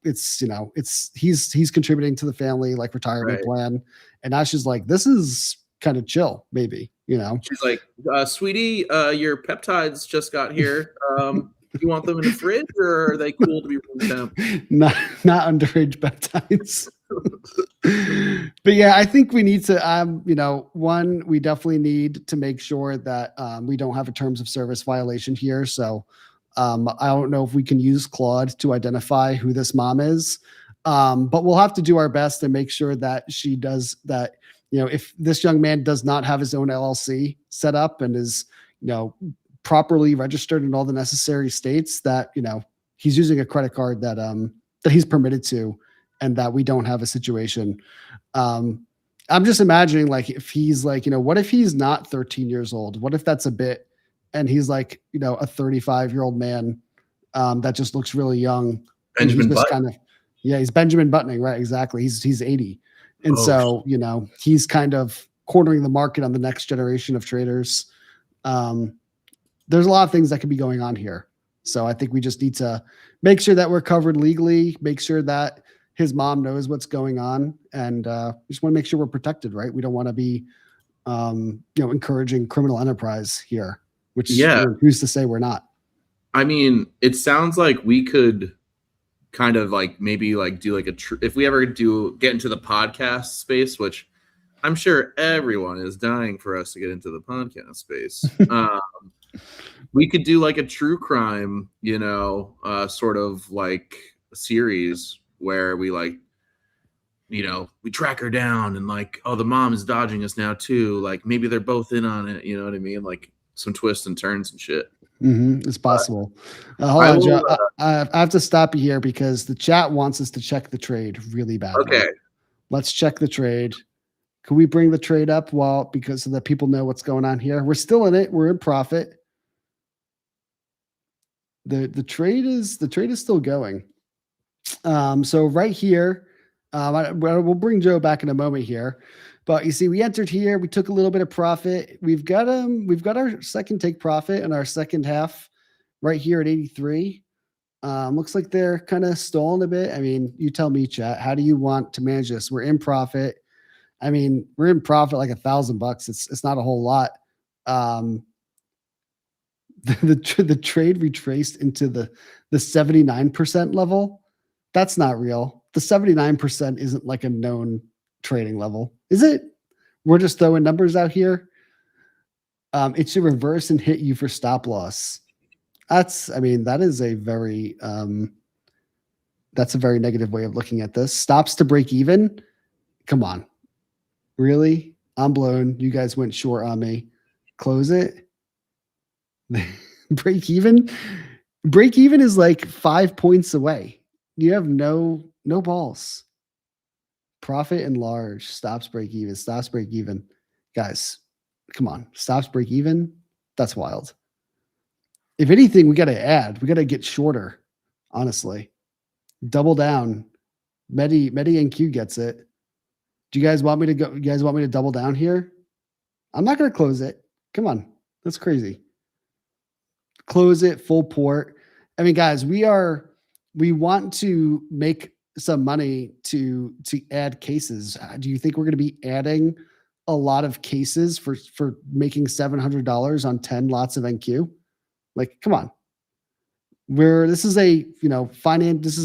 Speaker 1: He's contributing to the family, like retirement plan. And now she's like, this is kind of chill, maybe, She's
Speaker 2: like, sweetie, your peptides just got here. You want them in the fridge or are they cool to be room temp?
Speaker 1: Not underage peptides. But yeah, I think we need to, one, we definitely need to make sure that we don't have a terms of service violation here. So I don't know if we can use Claude to identify who this mom is, but we'll have to do our best to make sure that she does that. If this young man does not have his own LLC set up and is, properly registered in all the necessary states, that, he's using a credit card that he's permitted to, and that we don't have a situation. I'm just imagining like, if he's like, what if he's not 13 years old? What if that's a bit and he's like, a 35-year-old man that just looks really young.
Speaker 2: Benjamin Button.
Speaker 1: Yeah, he's Benjamin Buttoning, right? Exactly. He's 80. And
Speaker 2: Oh,
Speaker 1: so, he's kind of cornering the market on the next generation of traders. There's a lot of things that could be going on here. So I think we just need to make sure that we're covered legally, make sure that his mom knows what's going on, and we just want to make sure we're protected, right? We don't want to be, encouraging criminal enterprise here, which
Speaker 2: yeah.
Speaker 1: who's to say we're not?
Speaker 2: I mean, it sounds like we could kind of like maybe like do like if we ever get into the podcast space, which I'm sure everyone is dying for us to get into the podcast space. We could do like a true crime, sort of like series where we like, we track her down and like, oh, the mom is dodging us now too. Like maybe they're both in on it. You know what I mean? Like some twists and turns and shit.
Speaker 1: It's possible. Hold on, Joe. I have to stop you here because the chat wants us to check the trade really badly.
Speaker 2: Okay.
Speaker 1: Let's check the trade. Can we bring the trade up because so that people know what's going on here? We're still in it. We're in profit. The trade is still going. So right here, we'll bring Joe back in a moment here. But you see, we entered here. We took a little bit of profit. We've got our second take profit in our second half right here at 83. Looks like they're kind of stalling a bit. I mean, you tell me, chat. How do you want to manage this? We're in profit. I mean, we're in profit like $1,000. It's not a whole lot. The trade retraced into the 79% level. That's not real. The 79% isn't like a known trading level, is it? We're just throwing numbers out here. It should reverse and hit you for stop loss. That is a very that's a very negative way of looking at this. Stops to break even. Come on, really? I'm blown. You guys went short on me. Close it. Break even. Break even is like 5 points away. You have no balls. Profit and large. Stops break even. Stops break even. Guys, come on. Stops break even. That's wild. If anything, we got to add. We got to get shorter. Honestly, double down. Medi NQ gets it. Do you guys want me to go? You guys want me to double down here? I'm not going to close it. Come on. That's crazy. Close it full port. I mean, guys, we want to make some money to add cases. Do you think we're going to be adding a lot of cases for making $700 on 10 lots of NQ? Like, come on. This is a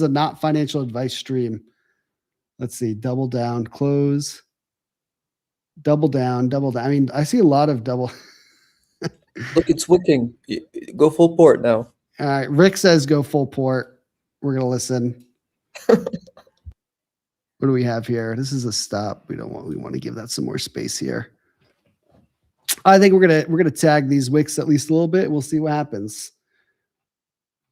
Speaker 1: not financial advice stream. Let's see. Double down, close. Double down. I mean, I see a lot of double.
Speaker 3: Look, it's wicking. Go full port now.
Speaker 1: All right. Rick says go full port. We're going to listen. What do we have here? This is a stop. We want to give that some more space here. I think we're going to tag these wicks at least a little bit. We'll see what happens.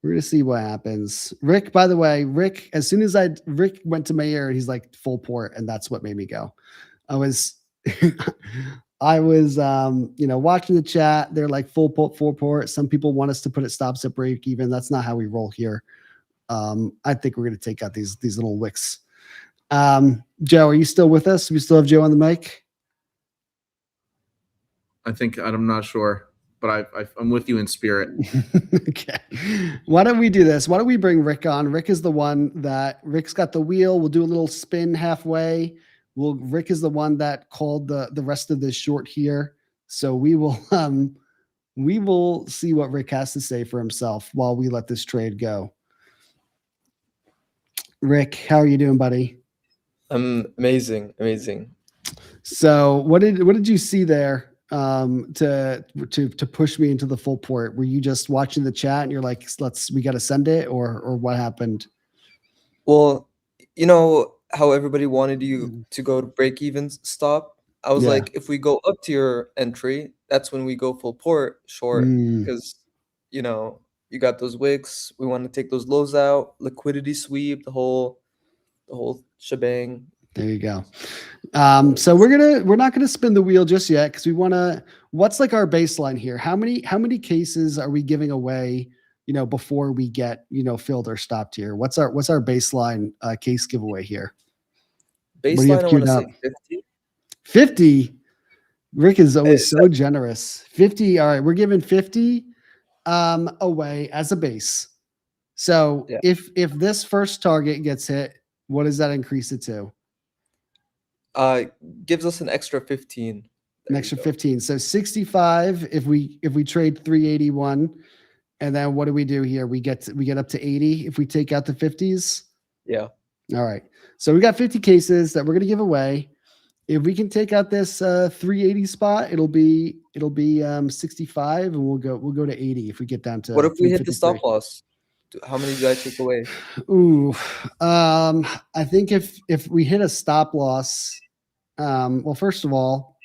Speaker 1: We're going to see what happens. Rick, by the way, as soon as Rick went to my ear, he's like full port, and that's what made me go. I was watching the chat. They're like full port. Some people want us to put it stops at break even. That's not how we roll here. I think we're going to take out these little wicks. Joe, are you still with us? We still have Joe on the mic?
Speaker 2: I'm not sure, but I'm with you in spirit.
Speaker 1: Okay. Why don't we do this? Why don't we bring Rick on? Rick's got the wheel. We'll do a little spin halfway. Rick is the one that called the rest of this short here. So we will see what Rick has to say for himself while we let this trade go. Rick, how are you doing, buddy?
Speaker 3: Amazing.
Speaker 1: So what did you see there to push me into the full port? Were you just watching the chat and you're like, we got to send it, or what happened?
Speaker 3: Well, you know how everybody wanted you to go to break even stop. I was like, if we go up to your entry, that's when we go full port short because you got those wicks. We want to take those lows out, liquidity sweep, the whole shebang.
Speaker 1: There you go. So we're not gonna spin the wheel just yet because we want to. What's like our baseline here? How many cases are we giving away before we get, filled or stopped here? What's our baseline case giveaway here? What do you
Speaker 3: Baseline,
Speaker 1: have
Speaker 3: I want
Speaker 1: queued
Speaker 3: to
Speaker 1: up?
Speaker 3: say 50.
Speaker 1: 50. Rick is always so
Speaker 3: that-
Speaker 1: generous. 50. All right, we're giving 50 away as a base. So
Speaker 3: Yeah.
Speaker 1: if this first target gets hit, what does that increase it to?
Speaker 3: Gives us an extra 15.
Speaker 1: An
Speaker 3: There you
Speaker 1: extra
Speaker 3: go.
Speaker 1: 15. So 65 if we trade 381. And then what do we do here? We get up to 80 if we take out the 50s.
Speaker 3: Yeah.
Speaker 1: All right. So we got 50 cases that we're going to give away. If we can take out this 380 spot, it'll be 65, and we'll go to 80 if we get down to.
Speaker 3: What if we hit the
Speaker 1: 353.
Speaker 3: stop loss? How many do I take away?
Speaker 1: Ooh, I think if we hit a stop loss, well, first of all,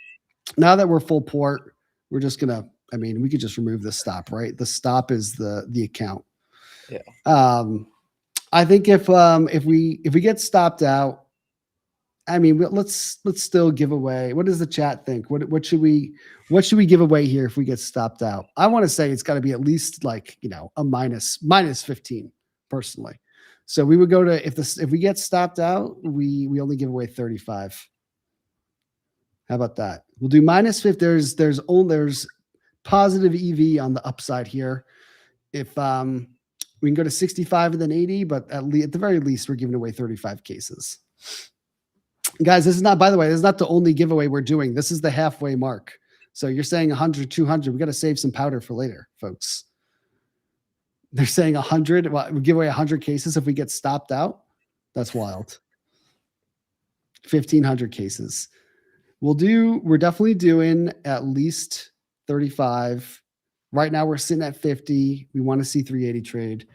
Speaker 1: now that we're full port, we're just gonna. I mean, we could just remove the stop, right? The stop is the account.
Speaker 3: Yeah.
Speaker 1: I think if we get stopped out, I mean, let's still give away. What does the chat think? What should we give away here if we get stopped out? I want to say it's got to be at least like a minus 15 personally. So we would go to if we get stopped out, we only give away 35. How about that? We'll do minus 50. There's positive EV on the upside here. If we can go to 65 and then 80, but at the very least, we're giving away 35 cases. Guys, this is not, by the way, this is not the only giveaway we're doing. This is the halfway mark. So you're saying 100, 200. We got to save some powder for later, folks. They're saying 100. Well, we give away 100 cases if we get stopped out. That's wild. 1,500 cases. We're definitely doing at least 35. Right now we're sitting at 50. We want to see 380 trade.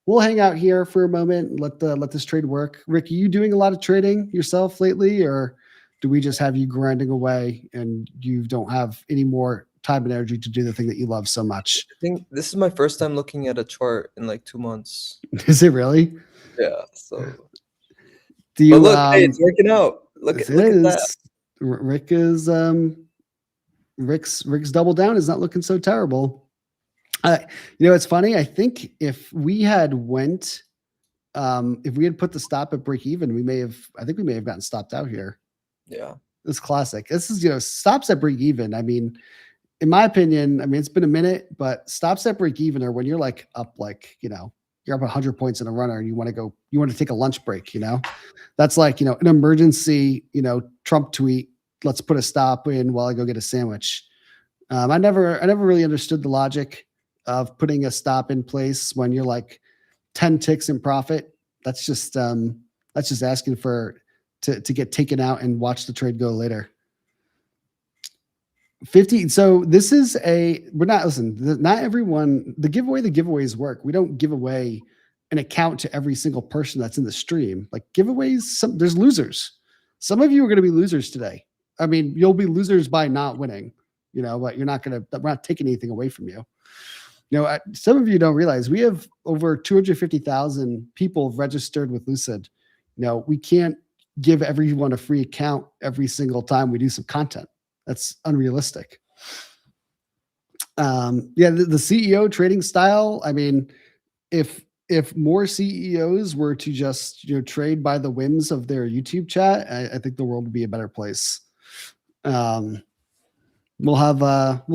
Speaker 1: We'll hang out here for a moment and let this trade work. Rick, are you doing a lot of trading yourself lately, or do we just have you grinding away and you don't have any more time and energy to do the thing that you love so much?
Speaker 3: I think this is my first time looking at a chart in like 2 months.
Speaker 1: Is it really?
Speaker 3: Yeah. So.
Speaker 1: Do you?
Speaker 3: But look, hey, it's working out. Look at that.
Speaker 1: Rick is Rick's double down is not looking so terrible. It's funny. I think if we had put the stop at break even, we may have gotten stopped out here.
Speaker 3: Yeah.
Speaker 1: It's classic. This is, stops at break even. I mean, in my opinion, it's been a minute, but stops at break even are when you're like up, you're up 100 points in a runner and you want to take a lunch break, that's like, an emergency, Trump tweet, let's put a stop in while I go get a sandwich. I never really understood the logic of putting a stop in place when you're like 10 ticks in profit. That's just asking to get taken out and watch the trade go later. 50. So this is not everyone, the giveaways work. We don't give away an account to every single person that's in the stream. Like giveaways, there's losers. Some of you are going to be losers today. I mean, you'll be losers by not winning, but we're not taking anything away from you. Some of you don't realize we have over 250,000 people registered with Lucid. We can't give everyone a free account every single time we do some content. That's unrealistic. The CEO trading style. I mean, if more CEOs were to just trade by the whims of their YouTube chat, I think the world would be a better place. We'll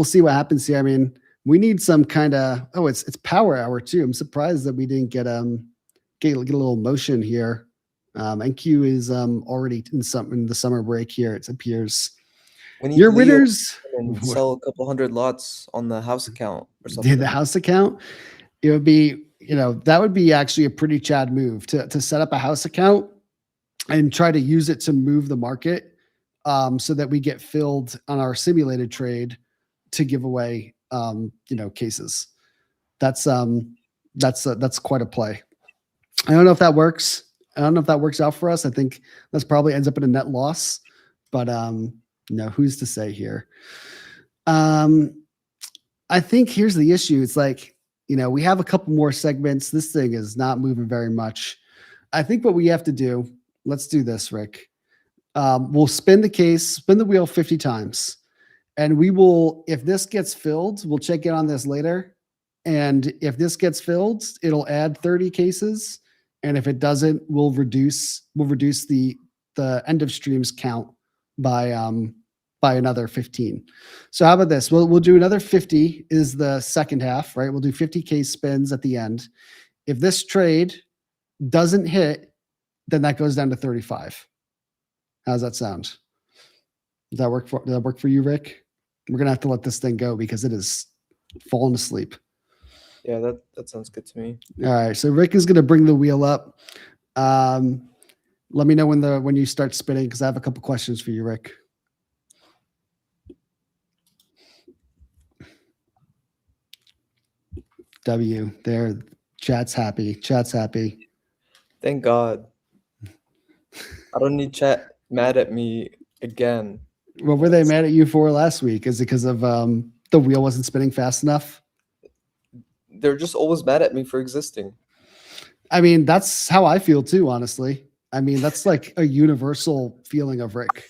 Speaker 1: see what happens here. I mean, we need some kind of it's power hour too. I'm surprised that we didn't get a little motion here. NQ is already in the summer break here. It appears. Your winners
Speaker 3: and sell a couple hundred lots on the house account or something.
Speaker 1: The house account, it would be that would be actually a pretty Chad move to set up a house account and try to use it to move the market, so that we get filled on our simulated trade to give away cases. That's quite a play. I don't know if that works. I don't know if that works out for us. I think that's probably ends up in a net loss, but who's to say here? I think here's the issue. It's like, we have a couple more segments. This thing is not moving very much. I think what we have to do, let's do this, Rick. We'll spin the wheel 50 times. And we will, if this gets filled, we'll check in on this later. And if this gets filled, it'll add 30 cases. And if it doesn't, we'll reduce the end of streams count by another 15. So how about this? We'll do another 50 is the second half, right? We'll do 50 case spins at the end. If this trade doesn't hit, then that goes down to 35. How's that sound? Does that work for you, Rick? We're gonna have to let this thing go because it is falling asleep.
Speaker 3: Yeah, that sounds good to me.
Speaker 1: All right, so Rick is gonna bring the wheel up. Let me know when you start spinning because I have a couple questions for you, Rick. W there. Chat's happy. Chat's happy.
Speaker 3: Thank God. I don't need chat mad at me again.
Speaker 1: What were they mad at you for last week? Is it because of the wheel wasn't spinning fast enough?
Speaker 3: They're just always mad at me for existing.
Speaker 1: I mean, that's how I feel too, honestly. I mean, that's like a universal feeling of Rick.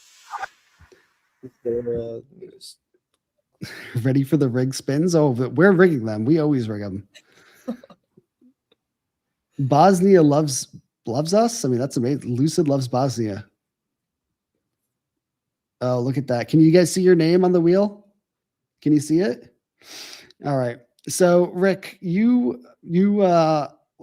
Speaker 1: Ready for the rig spins? Oh, but we're rigging them. We always rig them. Bosnia loves us. I mean, that's amazing. Lucid loves Bosnia. Oh, look at that. Can you guys see your name on the wheel? Can you see it? All right. So, Rick, you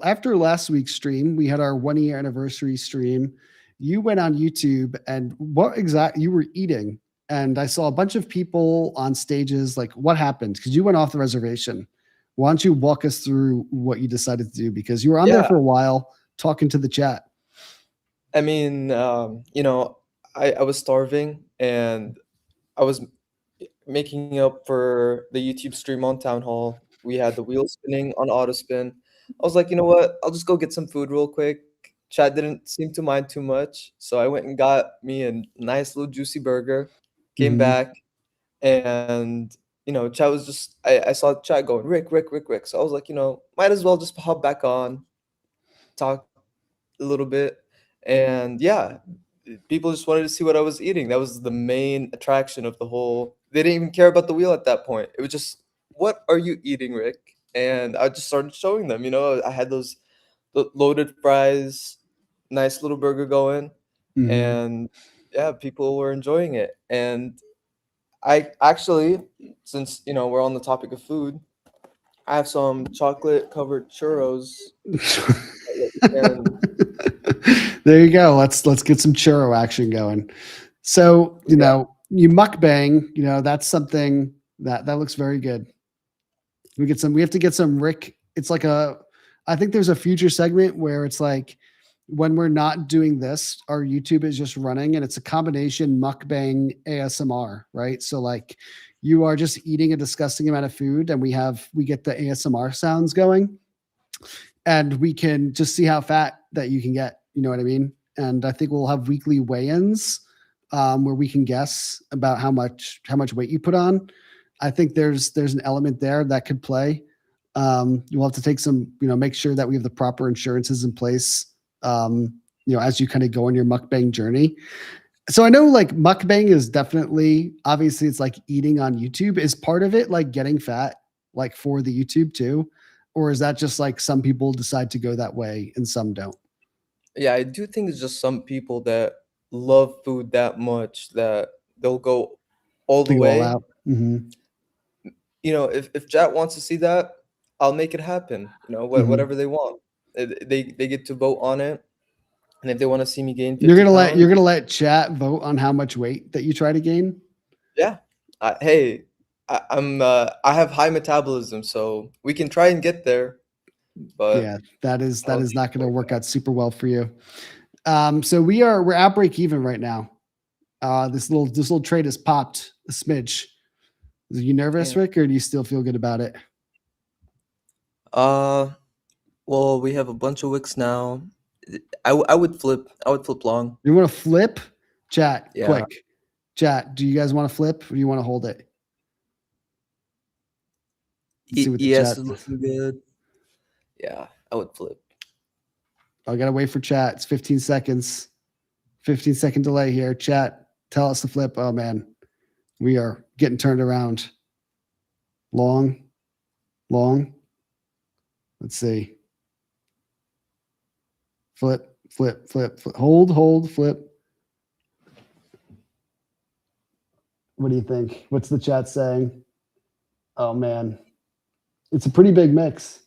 Speaker 1: after last week's stream, we had our 1-year anniversary stream. You went on YouTube and what exactly you were eating? And I saw a bunch of people on stages. Like, what happened? Because you went off the reservation. Why don't you walk us through what you decided to do? Because you were on there for a while talking to the chat.
Speaker 3: I mean, I was starving and I was making up for the YouTube stream on Town Hall. We had the wheel spinning on auto spin. I was like, you know what? I'll just go get some food real quick. Chad didn't seem to mind too much. So I went and got me a nice little juicy burger, came back, and Chad was just I saw Chad going, Rick. So I was like, might as well just hop back on, talk a little bit. And yeah, people just wanted to see what I was eating. That was the main attraction of the whole. They didn't even care about the wheel at that point. It was just, what are you eating, Rick? And I just started showing them. I had those loaded fries, nice little burger going, and yeah, people were enjoying it. And I actually, since we're on the topic of food, I have some chocolate covered churros.
Speaker 1: There you go. Let's get some churro action going. So, you you mukbang, that's something that looks very good. We have to get some Rick. It's like I think there's a future segment where it's like when we're not doing this, our YouTube is just running and it's a combination mukbang ASMR, right? So like you are just eating a disgusting amount of food and we get the ASMR sounds going and we can just see how fat that you can get. You know what I mean? And I think we'll have weekly weigh-ins where we can guess about how much weight you put on. I think there's an element there that could play. We'll have to take some, make sure that we have the proper insurances in place, as you kind of go on your mukbang journey. So I know like mukbang is definitely, obviously it's like eating on YouTube. Is part of it like getting fat, like for the YouTube too? Or is that just like some people decide to go that way and some don't?
Speaker 3: Yeah, I do think it's just some people that love food that much that they'll go all the way.
Speaker 1: All out.
Speaker 3: If chat wants to see that, I'll make it happen. Whatever they want, they get to vote on it, and if they want to see me gain 50
Speaker 1: you're gonna
Speaker 3: pounds,
Speaker 1: let chat vote on how much weight that you try to gain.
Speaker 3: Yeah, I have high metabolism, so we can try and get there. But
Speaker 1: yeah, that is not going to work out super well for you. So we're at break even right now. This little trade has popped a smidge. Are you nervous, Rick, or do you still feel good about it?
Speaker 3: Well, we have a bunch of wicks now. I would flip long.
Speaker 1: You want to flip? Chat,
Speaker 3: Yeah.
Speaker 1: quick. Chat, do you guys want to flip or do you want to hold it? Let's see what the
Speaker 3: ES
Speaker 1: chat
Speaker 3: is looking good. Yeah, I would flip.
Speaker 1: I gotta wait for chat. It's 15 seconds. 15-second delay here. Chat, tell us to flip. Oh man, we are getting turned around. Long. Let's see. Flip, flip, flip, flip. Hold, flip. What do you think? What's the chat saying? Oh man, it's a pretty big mix.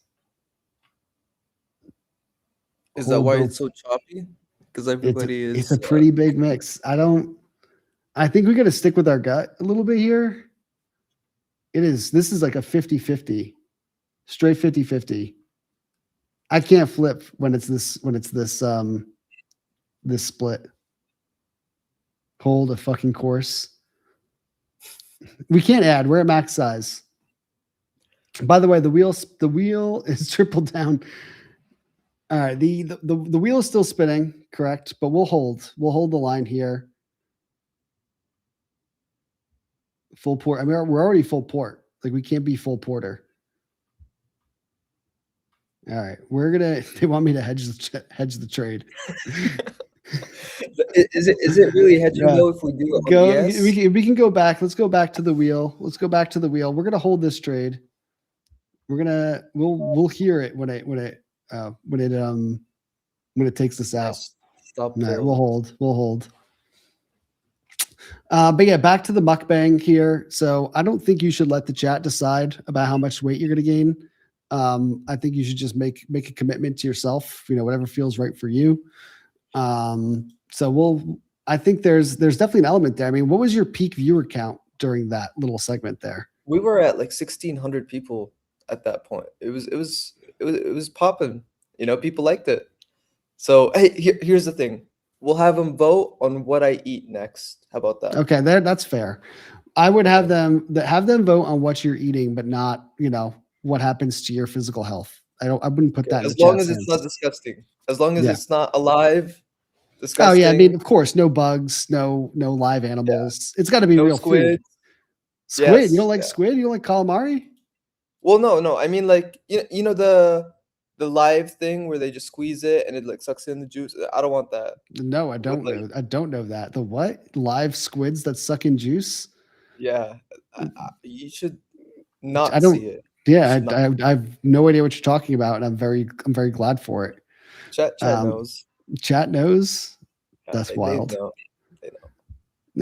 Speaker 3: Is that why it's so choppy? Because everybody
Speaker 1: it's a pretty big mix. I think we got to stick with our gut a little bit here. This is like a 50-50, straight 50-50. I can't flip when it's this this split. Hold a fucking course. We can't add. We're at max size. By the way, the wheel is tripled down. All right, the wheel is still spinning, correct? But we'll hold. We'll hold the line here. Full port. I mean, we're already full port. Like we can't be full porter. All right, they want me to hedge the trade.
Speaker 3: Is it really hedging though if we do
Speaker 1: yes? We can go back. Let's go back to the wheel. We're gonna hold this trade. We'll hear it when it takes us out.
Speaker 3: Stop.
Speaker 1: All right, we'll hold. But yeah, back to the mukbang here. So I don't think you should let the chat decide about how much weight you're going to gain. I think you should just make a commitment to yourself, whatever feels right for you. I think there's definitely an element there. I mean, what was your peak viewer count during that little segment there?
Speaker 3: We were at like 1,600 people at that point. It was popping. People liked it. So hey, here's the thing. We'll have them vote on what I eat next. How about that?
Speaker 1: Okay, that's fair. I would have them vote on what you're eating, but not, what happens to your physical health. I wouldn't put that.
Speaker 3: As long as it's not disgusting. As long as it's not alive. Disgusting.
Speaker 1: Oh yeah, I mean, of course, no bugs, no live animals. Yeah. It's got to be real
Speaker 3: squid.
Speaker 1: Food. Squid? Yes, you don't like squid? You don't like calamari?
Speaker 3: Well, no. I mean, like the live thing where they just squeeze it and it like sucks in the juice. I don't want that.
Speaker 1: No, I don't know. I don't know that. The what? Live squids that suck in juice?
Speaker 3: Yeah, you should not see it.
Speaker 1: Yeah, I have no idea what you're talking about, and I'm very glad for it.
Speaker 3: Chat knows.
Speaker 1: Chat knows. That's wild.
Speaker 3: They know.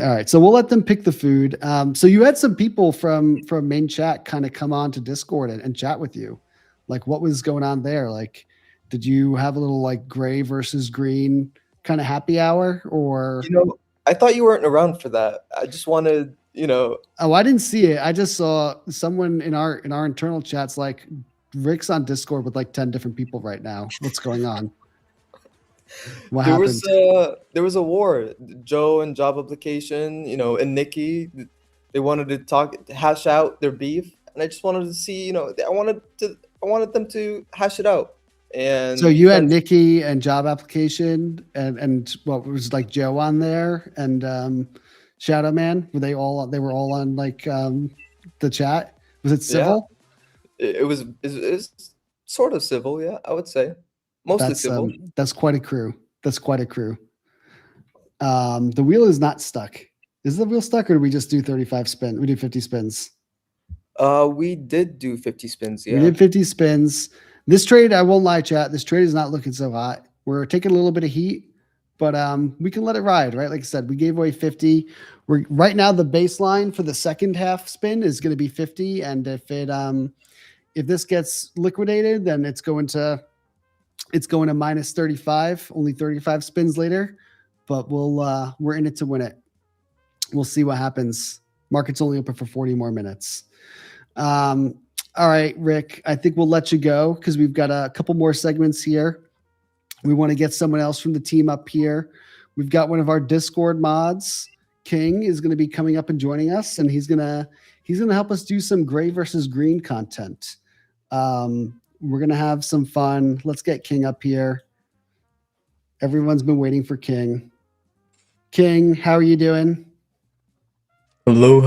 Speaker 1: All right, so we'll let them pick the food. So you had some people from main chat kind of come on to Discord and chat with you. Like, what was going on there? Like, did you have a little like gray versus green kind of happy hour, or?
Speaker 3: I thought you weren't around for that. I just wanted, Oh,
Speaker 1: I didn't see it. I just saw someone in our internal chats like, Rick's on Discord with like 10 different people right now. What's going on? What happened?
Speaker 3: There was a war. Joe and Job Application, and Nikki, they wanted to hash out their beef, and I just wanted to see, I wanted them to hash it out. And
Speaker 1: so you had Nikki and Job Application and what was like Joe on there and Shadow Man? They were all on like the chat? Was it civil?
Speaker 3: Yeah. It was sort of civil, yeah, I would say. Mostly civil.
Speaker 1: That's quite a crew. The wheel is not stuck. Is the wheel stuck, or did we just do 35 spins? We did 50 spins.
Speaker 3: We did do 50 spins, yeah.
Speaker 1: We did 50 spins. This trade, I won't lie, chat. This trade is not looking so hot. We're taking a little bit of heat, but we can let it ride, right? Like I said, we gave away 50. Right now the baseline for the second half spin is going to be 50, and if this gets liquidated, then it's going to minus 35. Only 35 spins later, but we're in it to win it. We'll see what happens. Market's only open for 40 more minutes. All right, Rick, I think we'll let you go because we've got a couple more segments here. We want to get someone else from the team up here. We've got one of our Discord mods, King, is going to be coming up and joining us, and he's gonna help us do some gray versus green content. We're gonna have some fun. Let's get King up here. Everyone's been waiting for King. King, how are you doing?
Speaker 4: Hello,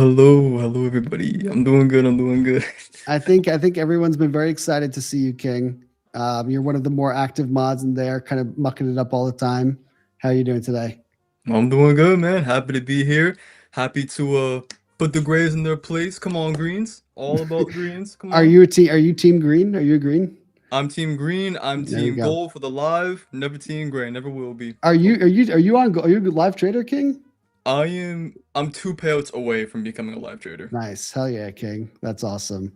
Speaker 4: everybody. I'm doing good.
Speaker 1: I think everyone's been very excited to see you, King. You're one of the more active mods in there, kind of mucking it up all the time. How are you doing today?
Speaker 4: I'm doing good, man. Happy to be here. Happy to put the grays in their place. Come on, greens. All about greens. Come on.
Speaker 1: Are you team green? Are you a green?
Speaker 4: I'm team green. I'm
Speaker 1: There you
Speaker 4: team
Speaker 1: go.
Speaker 4: gold for the live. Never team gray. Never will be.
Speaker 1: Are you on? Are you a live trader, King?
Speaker 4: I'm 2 payouts away from becoming a live trader.
Speaker 1: Nice, hell yeah, King. That's awesome.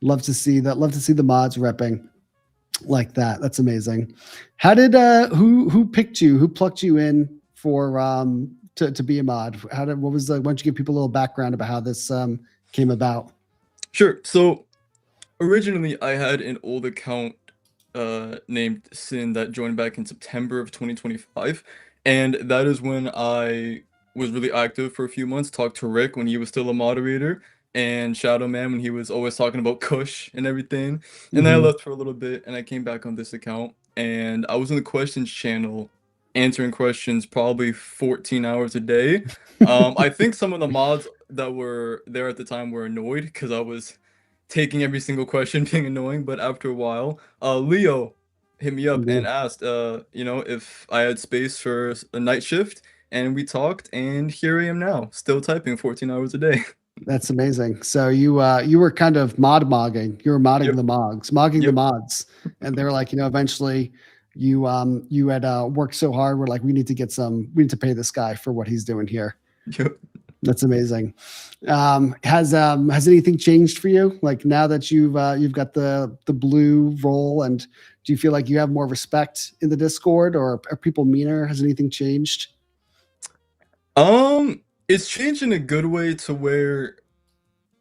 Speaker 1: Love to see that. Love to see the mods repping like that. That's amazing. How did who picked you? Who plucked you in for to be a mod? What was the? Why don't you give people a little background about how this came about?
Speaker 4: Sure. So originally, I had an old account named Sin that joined back in September of 2025, and that is when I was really active for a few months. Talked to Rick when he was still a moderator, and Shadow Man when he was always talking about Kush and everything. And then I
Speaker 1: Mhm.
Speaker 4: left for a little bit, and I came back on this account, and I was in the questions channel answering questions probably 14 hours a day. I think some of the mods that were there at the time were annoyed because I was taking every single question being annoying, but after a while, Leo hit me up and
Speaker 1: Mhm.
Speaker 4: asked, if I had space for a night shift, and we talked, and here I am now, still typing 14 hours a day.
Speaker 1: That's amazing. So you were kind of mogging. You were modding
Speaker 4: Yep,
Speaker 1: the mogging the
Speaker 4: yep,
Speaker 1: mods, and they were like, eventually you had worked so hard. We're like, we need to pay this guy for what he's doing here.
Speaker 4: yep.
Speaker 1: That's amazing. Has anything changed for you? Like now that you've got the blue role, and do you feel like you have more respect in the Discord, or are people meaner? Has anything changed?
Speaker 4: It's changed in a good way to where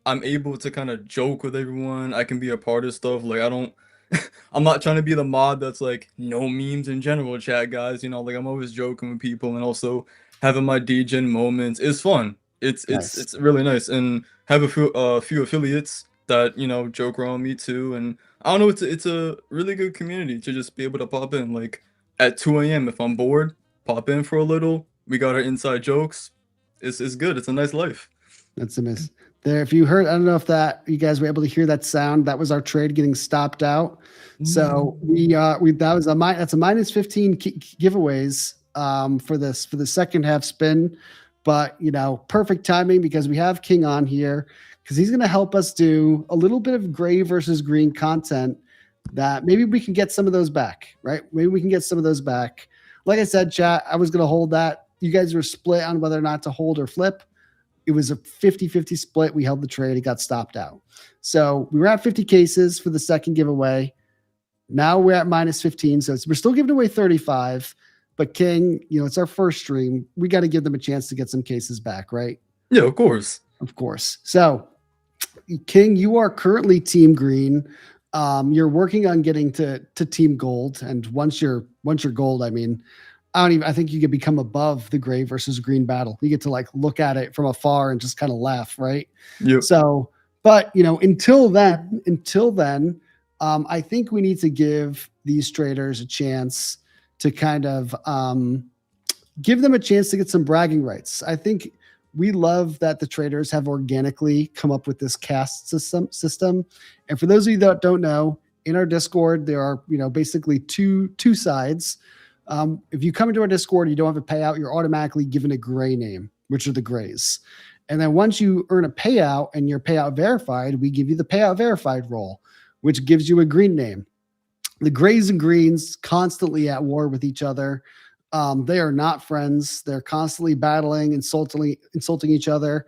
Speaker 4: I'm able to kind of joke with everyone. I can be a part of stuff. Like I don't I'm not trying to be the mod that's like no memes in general chat guys, like I'm always joking with people and also having my degen moments is fun. It's it's
Speaker 1: Nice.
Speaker 4: it's really nice and have a few affiliates that, joke around me too and I don't know it's a really good community to just be able to pop in like at 2 a.m. if I'm bored, pop in for a little. We got our inside jokes. It's good. It's a nice life.
Speaker 1: That's a miss. There, if you heard, I don't know if that you guys were able to hear that sound. That was our trade getting stopped out. So we that was that's a minus 15 giveaways for the second half spin, but perfect timing because we have King on here because he's going to help us do a little bit of gray versus green content that maybe we can get some of those back, right? Maybe we can get some of those back. Like I said, chat, I was going to hold that. You guys were split on whether or not to hold or flip. It was a 50-50 split. We held the trade. It got stopped out. So we were at 50 cases for the second giveaway. Now we're at minus 15. So we're still giving away 35. But King, it's our first stream. We got to give them a chance to get some cases back, right?
Speaker 4: Yeah, of course.
Speaker 1: Of course. So King, you are currently team green. You're working on getting to team gold. And once you're gold, I think you could become above the gray versus green battle. You get to like look at it from afar and just kind of laugh, right?
Speaker 4: Yep.
Speaker 1: So, but until then, I think we need to give these traders a chance to kind of give them a chance to get some bragging rights. I think we love that the traders have organically come up with this caste system. And for those of you that don't know, in our Discord, there are basically two sides. If you come into our Discord, you don't have a payout, you're automatically given a gray name, which are the grays. And then once you earn a payout and your payout verified, we give you the payout verified role, which gives you a green name. The grays and greens constantly at war with each other. They are not friends. They're constantly battling, insulting each other,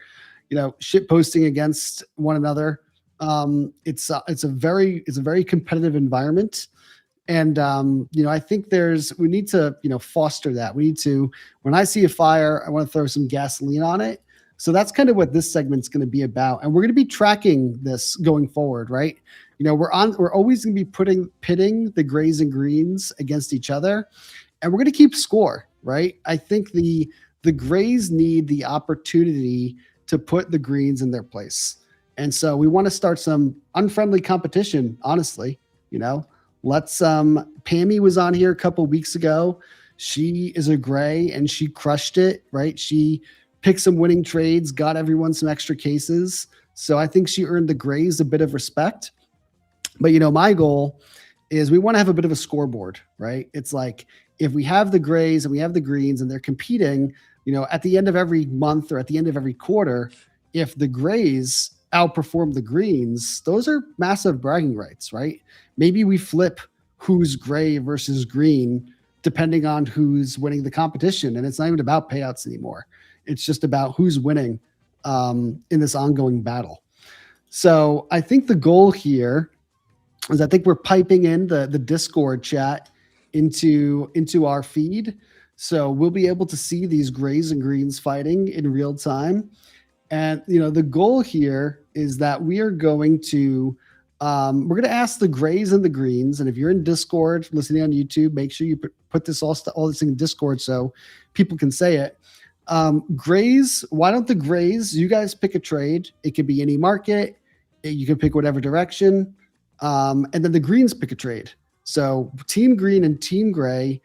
Speaker 1: shit posting against one another. It's a very competitive environment. And, I think we need to, foster that. We need to, when I see a fire, I want to throw some gasoline on it. So that's kind of what this segment's going to be about. And we're going to be tracking this going forward, right? We're always going to be pitting the grays and greens against each other. And we're going to keep score, right? I think the grays need the opportunity to put the greens in their place. And so we want to start some unfriendly competition, honestly, Let's Pammy was on here a couple weeks ago. She is a gray and she crushed it, right? She picked some winning trades, got everyone some extra cases. So I think she earned the grays a bit of respect. But my goal is we want to have a bit of a scoreboard, right? It's like if we have the grays and we have the greens and they're competing, at the end of every month or at the end of every quarter, if the grays outperform the greens, those are massive bragging rights, right? Maybe we flip who's gray versus green depending on who's winning the competition. And it's not even about payouts anymore. It's just about who's winning in this ongoing battle. So I think the goal here is I think we're piping in the Discord chat into our feed. So we'll be able to see these grays and greens fighting in real time. And, you know, the goal here is that we are going to, we're going to ask the grays and the greens. And if you're in Discord, listening on YouTube, make sure you put this all this in Discord so people can say it. Grays, why don't the grays, you guys pick a trade. It could be any market. You can pick whatever direction. And then the greens pick a trade. So team green and team gray,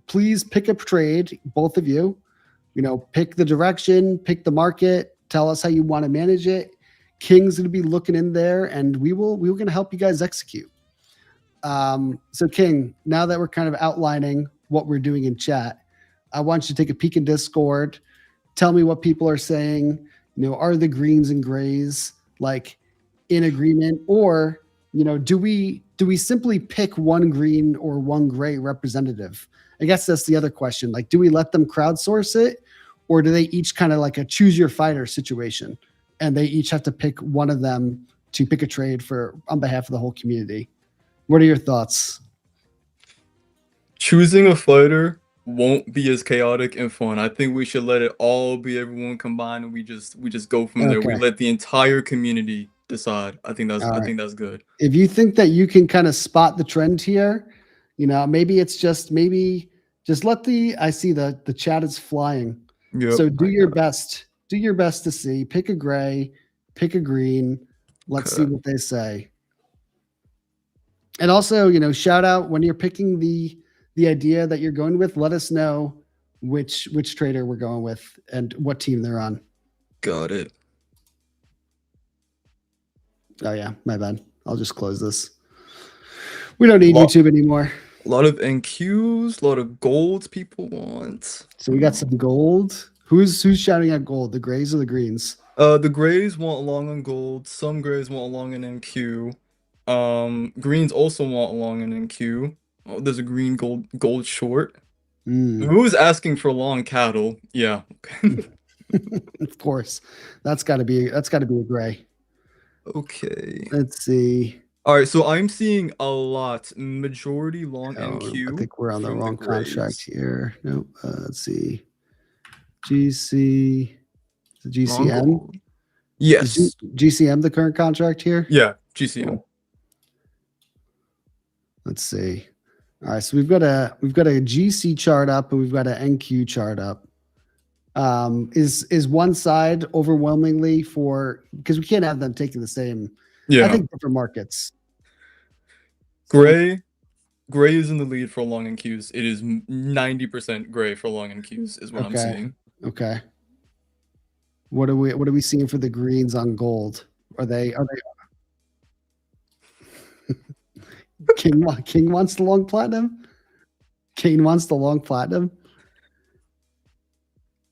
Speaker 1: please pick a trade, both of you. You know, pick the direction, pick the market, tell us how you want to manage it. King's going to be looking in there, and we're going to help you guys execute. So King, now that we're kind of outlining what we're doing in chat, I want you to take a peek in Discord. Tell me what people are saying. You know, are the greens and grays like in agreement, or, you know, do we simply pick one green or one gray representative? I guess that's the other question. Like, do we let them crowdsource it, or do they each kind of like a choose your fighter situation, and they each have to pick one of them to pick a trade for on behalf of the whole community? What are your thoughts?
Speaker 4: Choosing a fighter won't be as chaotic and fun. I think we should let it all be everyone combined, and we just go from there. We let the entire community decide. I think that's good.
Speaker 1: If you think that you can kind of spot the trend here, you know, maybe it's just let I see the chat is flying.
Speaker 4: Yep.
Speaker 1: So do your best. Do your best to see. Pick a gray, pick a green. Let's see what they say. And also, you know, shout out when you're picking the idea that you're going with. Let us know which trader we're going with and what team they're on.
Speaker 4: Got it.
Speaker 1: Oh yeah, my bad. I'll just close this. We don't need YouTube anymore.
Speaker 4: A lot of NQs, a lot of golds people want.
Speaker 1: So we got some gold. Who's shouting at gold? The grays or the greens?
Speaker 4: The grays want along on gold. Some grays want along in NQ. Greens also want along in NQ. Oh, there's a green gold short. Who's asking for long cattle? Yeah.
Speaker 1: Of course. That's gotta be a gray.
Speaker 4: Okay.
Speaker 1: Let's see.
Speaker 4: All right, so I'm seeing a lot. Majority long NQ.
Speaker 1: I think we're on the wrong contract here. Nope. Let's see. GC. The GCM.
Speaker 4: Yes.
Speaker 1: Is GCM the current contract here?
Speaker 4: Yeah, GCM.
Speaker 1: Let's see. All right, so we've got a GC chart up and we've got an NQ chart up. Is one side overwhelmingly for, because we can't have them taking the same.
Speaker 4: Yeah.
Speaker 1: I think different markets.
Speaker 4: Gray is in the lead for long NQs. It is 90% gray for long NQs is what I'm seeing.
Speaker 1: Okay. What are we seeing for the greens on gold? Are they King wants the long platinum? King wants the long platinum?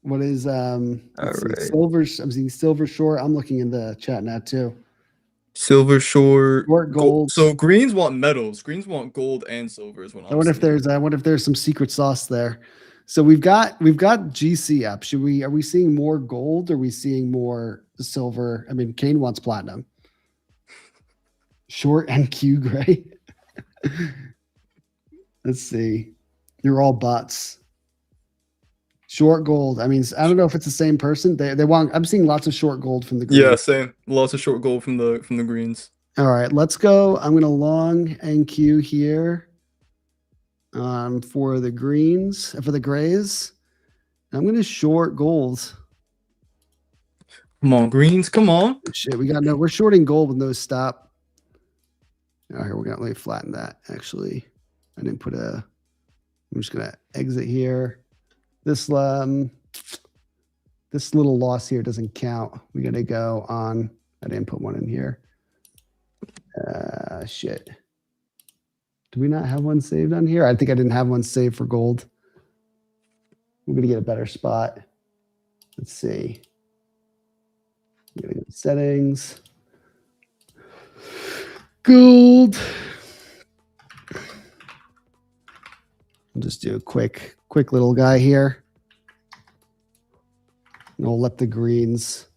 Speaker 1: What is silver? I'm seeing silver short. I'm looking in the chat now too.
Speaker 4: Silver short
Speaker 1: gold.
Speaker 4: So greens want metals. Greens want gold and silver is what I'm seeing.
Speaker 1: I wonder if there's some secret sauce there. So we've got GC up. Are we seeing more gold or are we seeing more silver? I mean, Kane wants platinum. Short NQ gray. Let's see. You're all bots. Short gold. I mean, I don't know if it's the same person. They want. I'm seeing lots of short gold from the greens.
Speaker 4: Yeah, same. Lots of short gold from the greens.
Speaker 1: All right, let's go. I'm gonna long NQ here. For the greens, for the grays, I'm gonna short gold.
Speaker 4: Come on, greens. Come on.
Speaker 1: Shit, we're shorting gold with no stop. All right, let me flatten that. Actually, I didn't put I'm just gonna exit here. This little loss here doesn't count. We gotta go on. I didn't put one in here. Shit. Do we not have one saved on here? I think I didn't have one saved for gold. We're gonna get a better spot. Let's see. Settings. Gold. I'll just do a quick little guy here. And we'll let the greens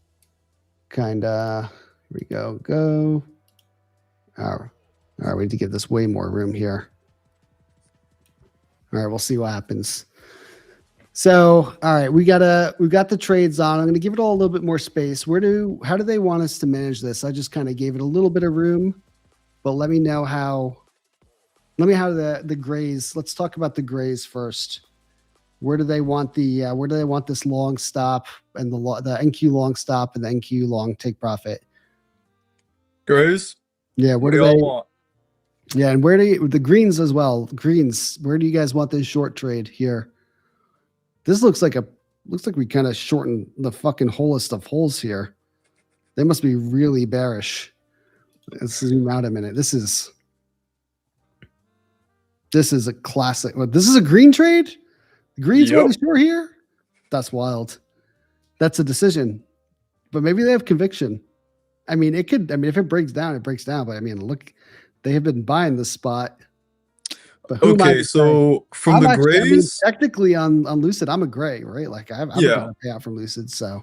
Speaker 1: kind of, here we go. All right, we need to give this way more room here. All right, we'll see what happens. So, all right, we've got the trades on. I'm going to give it all a little bit more space. How do they want us to manage this? I just kind of gave it a little bit of room, but let me know how the grays. Let's talk about the grays first. Where do they want this long stop and the NQ long stop and the NQ long take profit?
Speaker 4: Grays?
Speaker 1: Yeah,
Speaker 4: What do y'all want?
Speaker 1: Yeah, and the greens as well. Greens, where do you guys want this short trade here? This looks like we kind of shortened the fucking holest of holes here. They must be really bearish. Let's zoom out a minute. This is a classic. This is a green trade? The greens want to short here? That's wild. That's a decision. But maybe they have conviction. I mean, if it breaks down, it breaks down. But I mean, look, they have been buying this spot. But
Speaker 4: okay, so from the grays,
Speaker 1: technically on Lucid, I'm a gray, right? Like I'm gonna pay out from Lucid. So,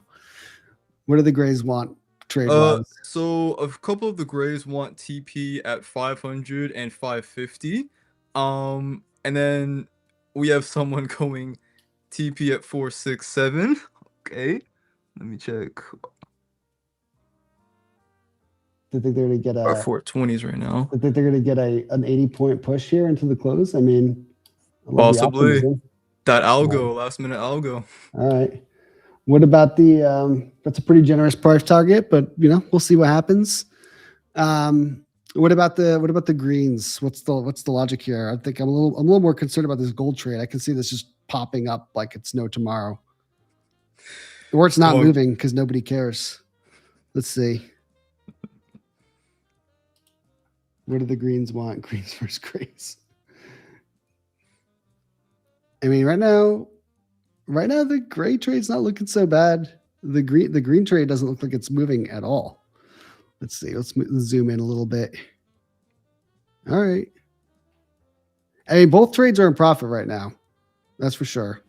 Speaker 1: what do the grays want trade wise?
Speaker 4: So a couple of the grays want TP at 500 and 550, and then we have someone going TP at 467. Okay, let me check.
Speaker 1: Do you think they're going to get
Speaker 4: Our 420s right now?
Speaker 1: Do you think they're going to get an 80-point push here into the close? I mean,
Speaker 4: possibly that algo, last minute algo.
Speaker 1: All right. What about that's a pretty generous price target, but we'll see what happens. What about the greens? What's the logic here? I think I'm a little more concerned about this gold trade. I can see this just popping up like it's no tomorrow. Or it's not moving because nobody cares. Let's see. What do the greens want? Greens versus grays. I mean, right now the gray trade's not looking so bad. The green trade doesn't look like it's moving at all. Let's see. Let's zoom in a little bit. All right. I mean, both trades are in profit right now. That's for sure.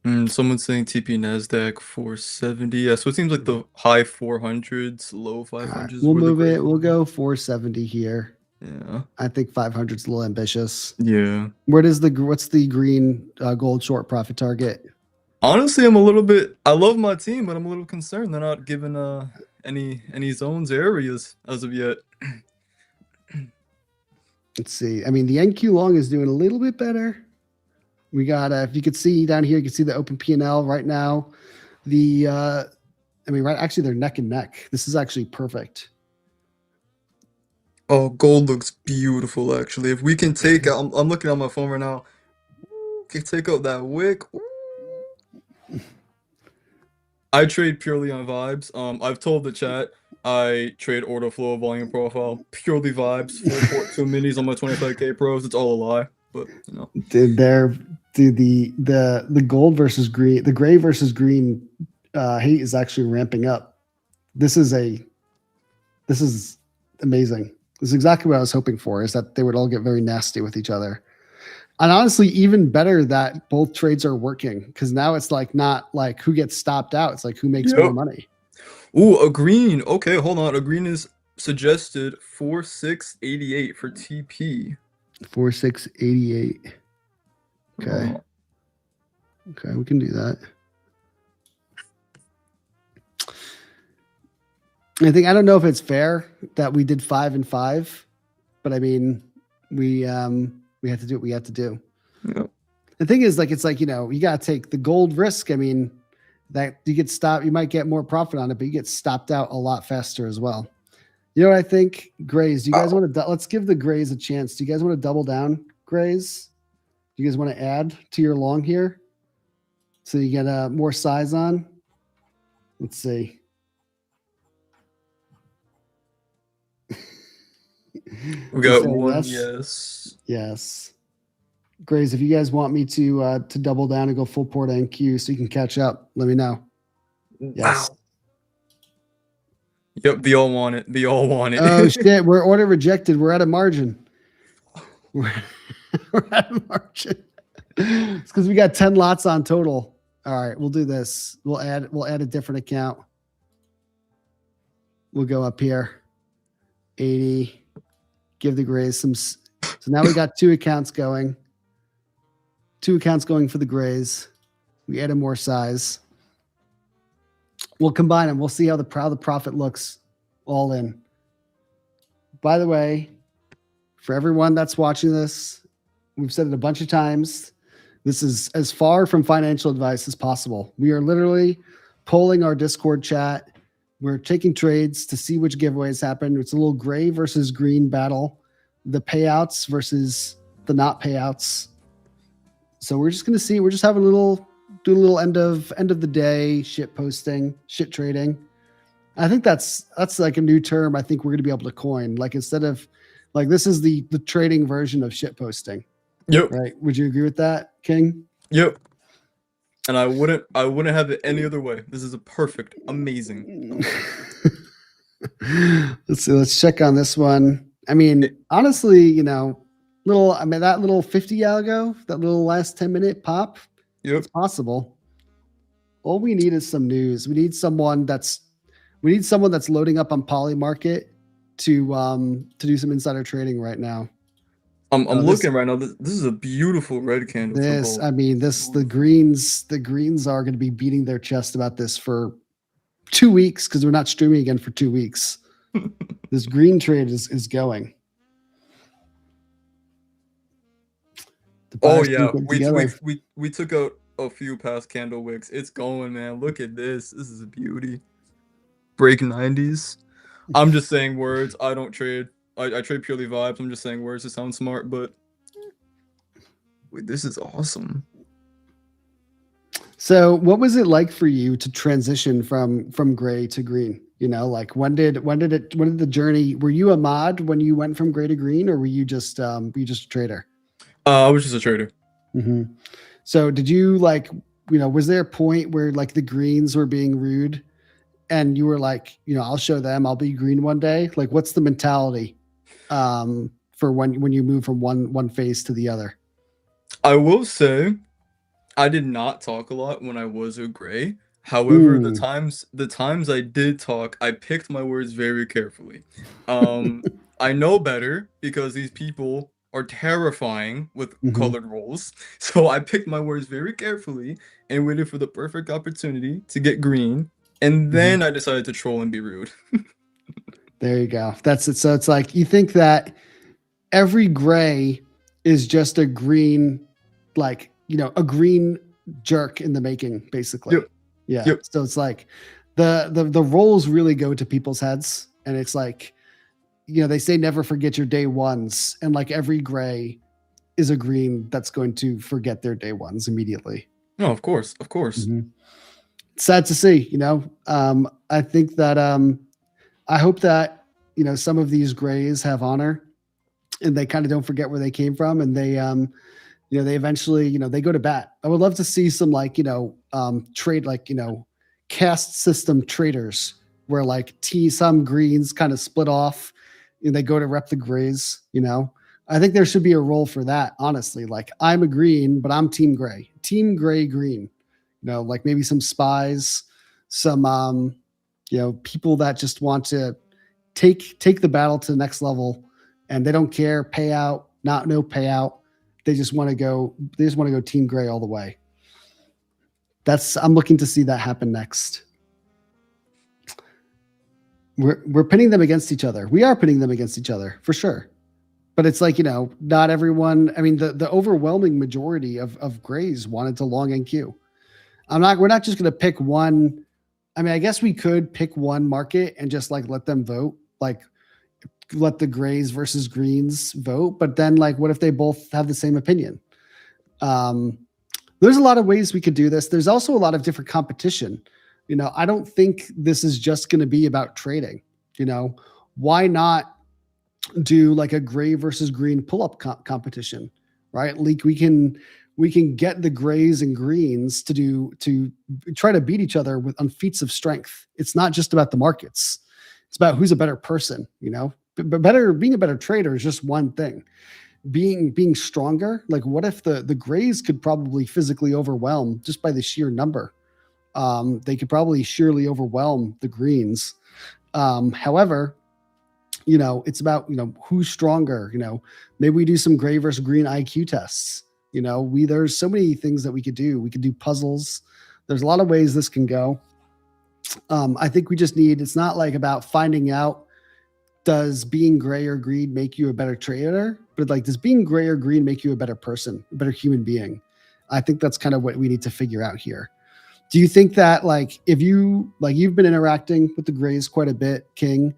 Speaker 4: Someone's saying TP NASDAQ 470. Yeah, so it seems like the high 400s, low 500s.
Speaker 1: Right, we'll move it. We'll go 470 here.
Speaker 4: Yeah.
Speaker 1: I think 500's a little ambitious.
Speaker 4: Yeah.
Speaker 1: What's the green gold short profit target?
Speaker 4: Honestly, I love my team, but I'm a little concerned they're not giving any zones areas as of yet.
Speaker 1: Let's see. I mean, the NQ long is doing a little bit better. We got if you could see down here, you can see the open P&L right now. Actually they're neck and neck. This is actually perfect.
Speaker 4: Oh, gold looks beautiful actually. If we can take out, I'm looking on my phone right now. Can take out that wick. I trade purely on vibes. I've told the chat I trade order flow, volume profile, purely vibes. 4.2 minis on my 25k pros. It's all a lie, but
Speaker 1: the gold versus green, the gray versus green hate is actually ramping up. This is amazing. This is exactly what I was hoping for, is that they would all get very nasty with each other. And honestly, even better that both trades are working, because now it's like not like who gets stopped out. It's like who makes more money.
Speaker 4: Ooh, a green. Okay, hold on. A green is suggested 4688 for TP.
Speaker 1: 4688. Okay. Okay, we can do that. I don't know if it's fair that we did 5 and 5, but I mean, we had to do what we had to do.
Speaker 4: Yep.
Speaker 1: The thing is, like, it's like, you got to take the gold risk. I mean, that you get stopped, you might get more profit on it, but you get stopped out a lot faster as well. You know what I think? Grays, do you guys want to, let's give the grays a chance. Do you guys want to double down, grays? Do you guys want to add to your long here so you get more size on? Let's see.
Speaker 4: We got one yes.
Speaker 1: Yes. Grays, if you guys want me to double down and go full port NQ so you can catch up, let me know. Yes.
Speaker 4: Wow. Yep, they all want it. They all want it.
Speaker 1: Oh shit, we're order rejected. We're at a margin. We're, we're at a margin. It's because we got 10 lots on total. All right, we'll do this. We'll add a different account. We'll go up here. 80. Give the grays some. So now we got 2 accounts going. 2 accounts going for the grays. We added more size. We'll combine them. We'll see how the profit looks all in. By the way, for everyone that's watching this, we've said it a bunch of times. This is as far from financial advice as possible. We are literally polling our Discord chat. We're taking trades to see which giveaways happen. It's a little gray versus green battle. The payouts versus the not payouts. So we're just gonna see. We're just having a little end of the day shit posting, shit trading. I think that's like a new term. I think we're gonna be able to coin. Like instead of like this is the trading version of shit posting.
Speaker 4: Yep.
Speaker 1: Right? Would you agree with that, King?
Speaker 4: Yep. And I wouldn't have it any other way. This is a perfect, amazing.
Speaker 1: Let's see. Let's check on this one. I mean, honestly, you know, that little 50 algo, that little last 10-minute pop,
Speaker 4: Yep.
Speaker 1: it's possible. All we need is some news. We need someone that's loading up on Polymarket to do some insider trading right now.
Speaker 4: I'm looking right now. This is a beautiful red candle.
Speaker 1: The greens are going to be beating their chest about this for 2 weeks because we're not streaming again for 2 weeks. This green trade is going.
Speaker 4: Oh yeah, we took out a few past candle wicks. It's going, man. Look at this. This is a beauty. Break 90s. I'm just saying words. I don't trade. I trade purely vibes. I'm just saying words to sound smart, but wait, this is awesome.
Speaker 1: So what was it like for you to transition from gray to green? You know, like when did the journey, were you a mod when you went from gray to green, or were you just a trader?
Speaker 4: I was just a trader.
Speaker 1: Mm-hmm. So did you was there a point where like the greens were being rude and you were like, I'll show them, I'll be green one day? Like, what's the mentality for when you move from one phase to the other?
Speaker 4: I will say I did not talk a lot when I was a gray. However, the times I did talk, I picked my words very carefully. I know better because these people are terrifying with colored rolls. So I picked my words very carefully and waited for the perfect opportunity to get green. And then I decided to troll and be rude.
Speaker 1: There you go. That's it. So it's like you think that every gray is just a green, a green jerk in the making, basically.
Speaker 4: Yep.
Speaker 1: Yeah.
Speaker 4: Yep.
Speaker 1: So it's like the roles really go to people's heads, and it's like, they say never forget your day ones, and like every gray is a green that's going to forget their day ones immediately.
Speaker 4: No, of course.
Speaker 1: Sad to see, I think that I hope that some of these grays have honor and they kind of don't forget where they came from, and they they eventually they go to bat. I would love to see some trade caste system traders where some greens kind of split off and they go to rep the grays. I think there should be a role for that, honestly. Like, I'm a green, but I'm team gray green. Maybe some spies, some people that just want to take the battle to the next level, and they don't care payout, no payout. They just want to go team gray all the way. I'm looking to see that happen next. We're pitting them against each other. We are pitting them against each other for sure. But it's not everyone. I mean, the overwhelming majority of grays wanted to long NQ. We're not just going to pick one. I mean, I guess we could pick one market and just let them vote, let the grays versus greens vote. But then what if they both have the same opinion? There's a lot of ways we could do this. There's also a lot of different competition. I don't think this is just going to be about trading. Why not do a gray versus green pull-up competition, right? We can get the grays and greens to try to beat each other on feats of strength. It's not just about the markets. It's about who's a better person, you know. But being a better trader is just one thing. Being stronger, like what if the grays could probably physically overwhelm just by the sheer number? They could probably surely overwhelm the greens. However, you know, it's about, you know, who's stronger. You know, maybe we do some gray versus green IQ tests. You know, there's so many things that we could do. We could do puzzles. There's a lot of ways this can go. I think we just need, it's not like about finding out, does being gray or green make you a better trader, but like, does being gray or green make you a better person, a better human being? I think that's kind of what we need to figure out here. Do you think that, like, if you, like, you've been interacting with the grays quite a bit, King,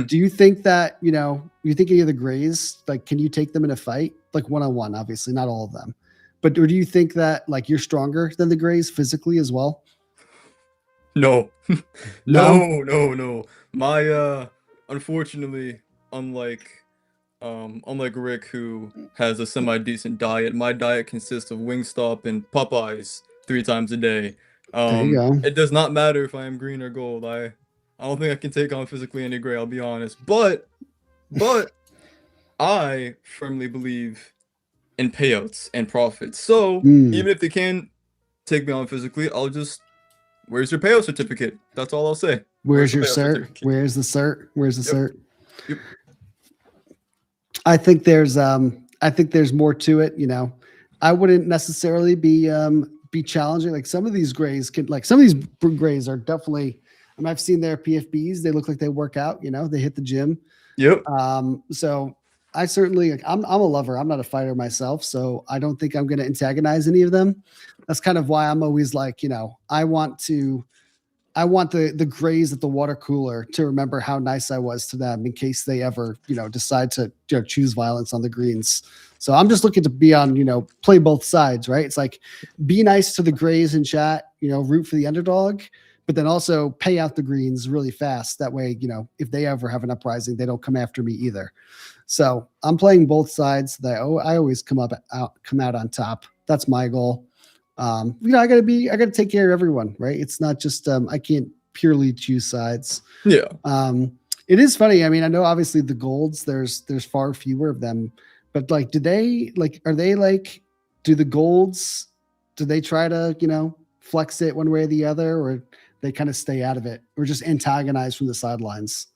Speaker 1: do you think that, you know, you think any of the grays, like, can you take them in a fight? Like one-on-one, obviously, not all of them. But or do you think that, like, you're stronger than the grays physically as well?
Speaker 4: No.
Speaker 1: No?
Speaker 4: No. My unfortunately, unlike Rick, who has a semi-decent diet, my diet consists of Wingstop and Popeyes 3 times a day.
Speaker 1: There you go.
Speaker 4: It does not matter if I am green or gold. I don't think I can take on physically any gray, I'll be honest. But I firmly believe in payouts and profits. So even if they can take me on physically, I'll just, where's your payout certificate? That's all I'll say.
Speaker 1: Where's your
Speaker 4: the payout
Speaker 1: cert?
Speaker 4: certificate?
Speaker 1: Where's the cert? Where's the cert?
Speaker 4: Yep.
Speaker 1: I think there's more to it. You know, I wouldn't necessarily be challenging. Like some of these grays grays are definitely, I mean, I've seen their PFBs. They look like they work out, you know, they hit the gym.
Speaker 4: Yep.
Speaker 1: So I certainly, like, I'm a lover. I'm not a fighter myself. So I don't think I'm going to antagonize any of them. That's kind of why I'm always like, you know, I want the grays at the water cooler to remember how nice I was to them in case they ever, you know, decide to, you know, choose violence on the greens. So I'm just looking to be on, you know, play both sides, right? It's like, be nice to the grays in chat, you know, root for the underdog, but then also pay out the greens really fast. That way, you know, if they ever have an uprising, they don't come after me either. So I'm playing both sides. I always come out on top. That's my goal. You know, I gotta take care of everyone, right? It's not just, I can't purely choose sides.
Speaker 4: Yeah.
Speaker 1: It is funny. I mean, I know obviously the golds, there's far fewer of them, but like, do the golds, do they try to, you know, flex it one way or the other, or they kind of stay out of it, or just antagonize from the sidelines?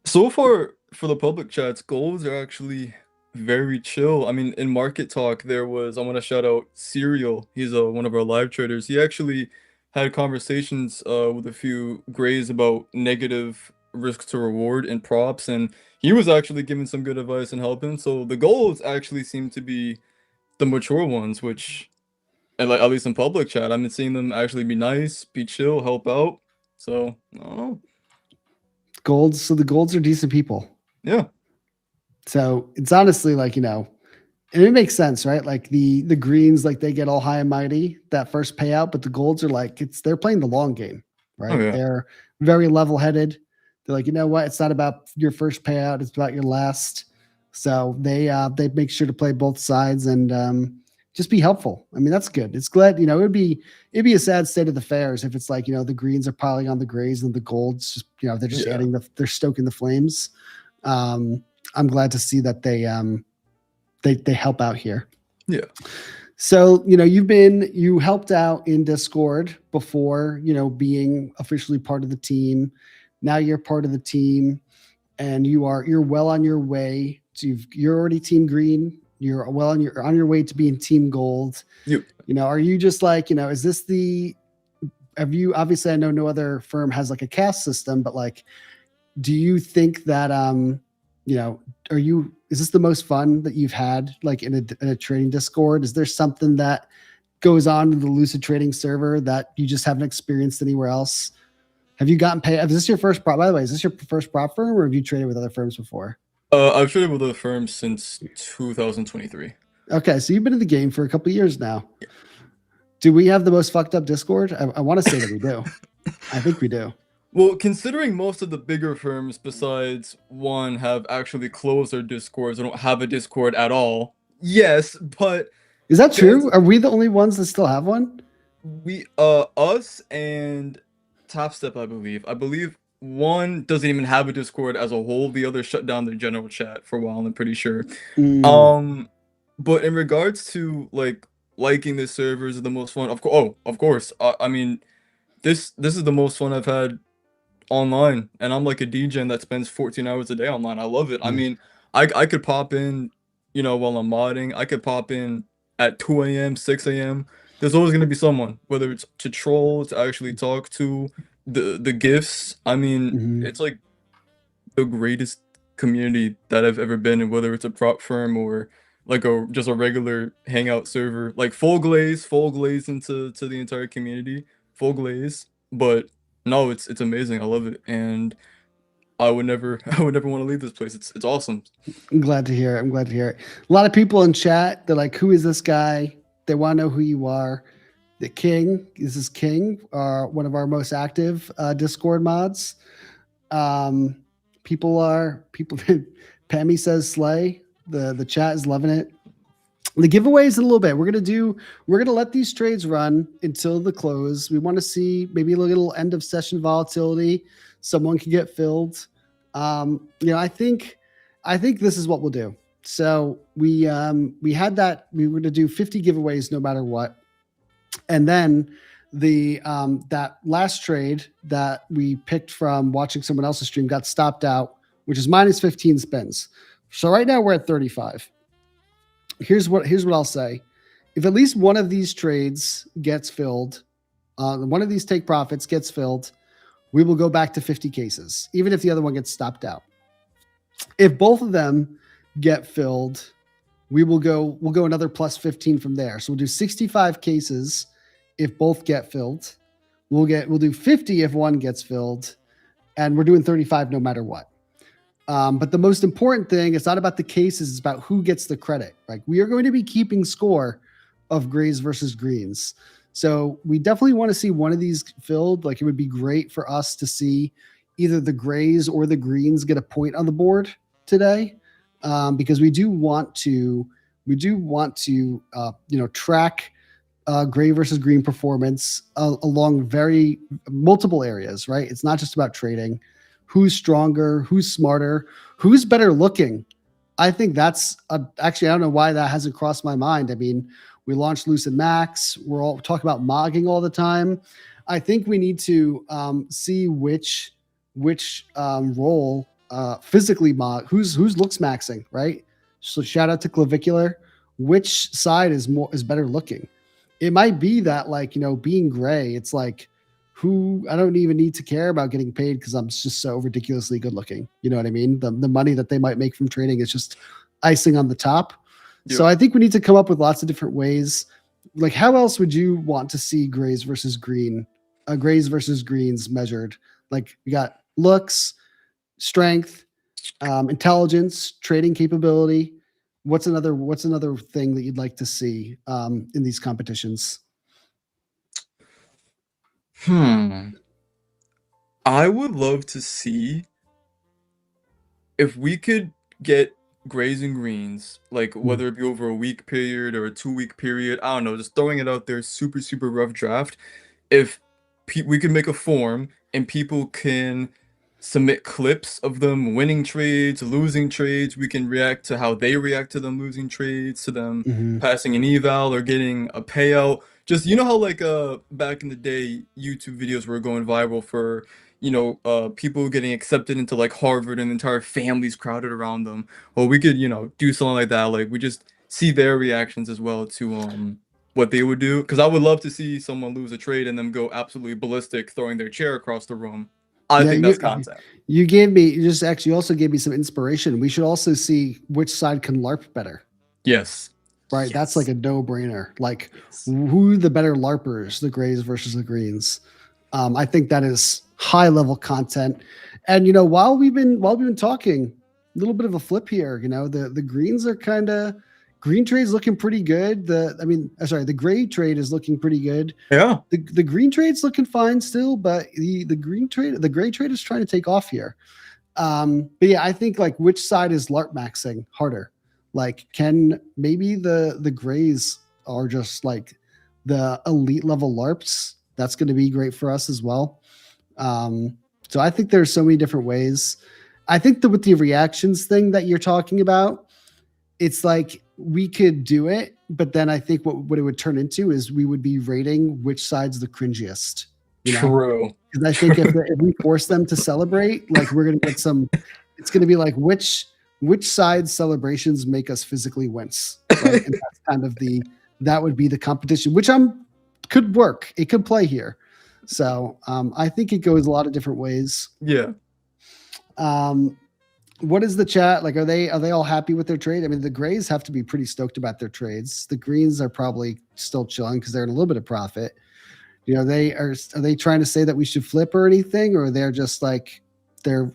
Speaker 4: So far for the public chats, golds are actually very chill. I mean, in market talk, I want to shout out Serial. He's one of our live traders. He actually had conversations with a few grays about negative risk to reward and props, and he was actually giving some good advice and helping. So the golds actually seem to be the mature ones, which, and like at least in public chat, I've been seeing them actually be nice, be chill, help out. So I don't know.
Speaker 1: Golds. So the golds are decent people.
Speaker 4: Yeah.
Speaker 1: So it's honestly like, you know, and it makes sense, right? Like the greens, like they get all high and mighty that first payout, but the golds are like, they're playing the long game, right?
Speaker 4: Oh, yeah.
Speaker 1: They're very level-headed. They're like, you know what? It's not about your first payout. It's about your last. So they make sure to play both sides and just be helpful. I mean, that's good. It's glad, you know, it'd be a sad state of affairs if it's like, you know, the greens are piling on the grays and the golds, just, you know, they're just they're stoking the flames. I'm glad to see that they help out here.
Speaker 4: Yeah.
Speaker 1: So, you know, you helped out in Discord before, you know, being officially part of the team. Now you're part of the team and you're well on your way you're already team green. You're well on your way to being team gold.
Speaker 4: Yep.
Speaker 1: You know, are you just like, you know, obviously I know no other firm has like a caste system, but like, do you think that, you know, is this the most fun that you've had like in a trading Discord? Is there something that goes on in the Lucid trading server that you just haven't experienced anywhere else? Have you gotten paid? Is this your first prop? By the way, is this your first prop firm or have you traded with other firms before?
Speaker 4: I've traded with other firms since 2023.
Speaker 1: Okay. So you've been in the game for a couple of years now. Yeah. Do we have the most fucked up Discord? I want to say that we do. I think we do.
Speaker 4: Well, considering most of the bigger firms besides one have actually closed their Discords, they don't have a Discord at all. Yes, but
Speaker 1: is that true? Are we the only ones that still have one?
Speaker 4: We us and Top Step, I believe one doesn't even have a Discord as a whole. The other shut down their general chat for a while, I'm pretty sure.
Speaker 1: Mm.
Speaker 4: But in regards to like liking the servers are the most fun, of course. I mean, this is the most fun I've had online, and I'm like a DJ that spends 14 hours a day online. I love it. I
Speaker 1: Mm.
Speaker 4: mean, I could pop in, while I'm modding. I could pop in at 2 a.m., 6 a.m. There's always gonna be someone, whether it's to troll, to actually talk to, the gifts. I mean,
Speaker 1: Mhm.
Speaker 4: it's like the greatest community that I've ever been in, whether it's a prop firm or like just a regular hangout server. Like full glaze into to the entire community, full glaze. But no, it's amazing. I love it, and I would never I would never want to leave this place. It's awesome.
Speaker 1: I'm glad to hear it. I'm glad to hear it. A lot of people in chat, they're like, who is this guy? They want to know who you are. The King, this is King, one of our most active Discord mods. People Pammy says slay. The chat is loving it. The giveaways in a little bit. We're gonna let these trades run until the close. We want to see maybe a little end of session volatility. Someone can get filled. I think this is what we'll do. So we had that. We were to do 50 giveaways no matter what. And then the that last trade that we picked from watching someone else's stream got stopped out, which is minus 15 spins. So right now we're at 35. Here's what I'll say. If at least one of these trades gets filled, one of these take profits gets filled, we will go back to 50 cases, even if the other one gets stopped out. If both of them get filled, we'll go another plus 15 from there. So we'll do 65 cases if both get filled. We'll do 50 if one gets filled, and we're doing 35 no matter what. But the most important thing, it's not about the cases, it's about who gets the credit. Like, we are going to be keeping score of grays versus greens. So we definitely want to see one of these filled. Like, it would be great for us to see either the grays or the greens get a point on the board today. Because we do want to track gray versus green performance along very multiple areas, right? It's not just about trading. Who's stronger? Who's smarter? Who's better looking? I think that's actually, I don't know why that hasn't crossed my mind. I mean, we launched Lucid Max. We're all talking about mogging all the time. I think we need to see which role physically mod, who's looks maxing, right? So shout out to Clavicular. Which side is better looking? It might be that, like, being gray, it's like, who I don't even need to care about getting paid because I'm just so ridiculously good looking. You know what I mean? The money that they might make from trading is just icing on the top. Yeah. So I think we need to come up with lots of different ways. Like, how else would you want to see grays versus greens measured? Like, we got looks, strength, intelligence, trading capability. What's another thing that you'd like to see in these competitions?
Speaker 4: I would love to see if we could get grays and greens, like whether it be over a week period or a 2-week period. I don't know, just throwing it out there, super, super rough draft. If we could make a form and people can submit clips of them winning trades, losing trades. We can react to how they react to them losing trades, to them passing an eval or getting a payout. Just, how like back in the day, YouTube videos were going viral for, people getting accepted into like Harvard and entire families crowded around them. Or we could, do something like that. Like, we just see their reactions as well to what they would do. Because I would love to see someone lose a trade and them go absolutely ballistic, throwing their chair across the room. I think that's content.
Speaker 1: You also gave me some inspiration. We should also see which side can LARP better.
Speaker 4: Yes.
Speaker 1: Right. Yes. That's like a no-brainer. Like, who the better LARPers, the grays versus the greens. I think that is high-level content. And while we've been talking, a little bit of a flip here. The greens are green trade's looking pretty good. The gray trade is looking pretty good.
Speaker 4: Yeah.
Speaker 1: The green trade's looking fine still, but the gray trade is trying to take off here. But yeah, I think, like, which side is LARP maxing harder? Like, can maybe the grays are just like the elite level LARPs? That's going to be great for us as well. So I think there's so many different ways. I think that with the reactions thing that you're talking about, it's like we could do it, but then I think what it would turn into is we would be rating which side's the cringiest. You know?
Speaker 4: True.
Speaker 1: Because I think if we force them to celebrate, like we're gonna get some. It's gonna be like which side's celebrations make us physically wince. Right? And that's kind of that would be the competition, which could work. It could play here. So I think it goes a lot of different ways.
Speaker 4: Yeah.
Speaker 1: What is the chat like? Are they all happy with their trade? I mean, the Grays have to be pretty stoked about their trades. The Greens are probably still chilling because they're in a little bit of profit. You know, are they trying to say that we should flip or anything, or they're just like they're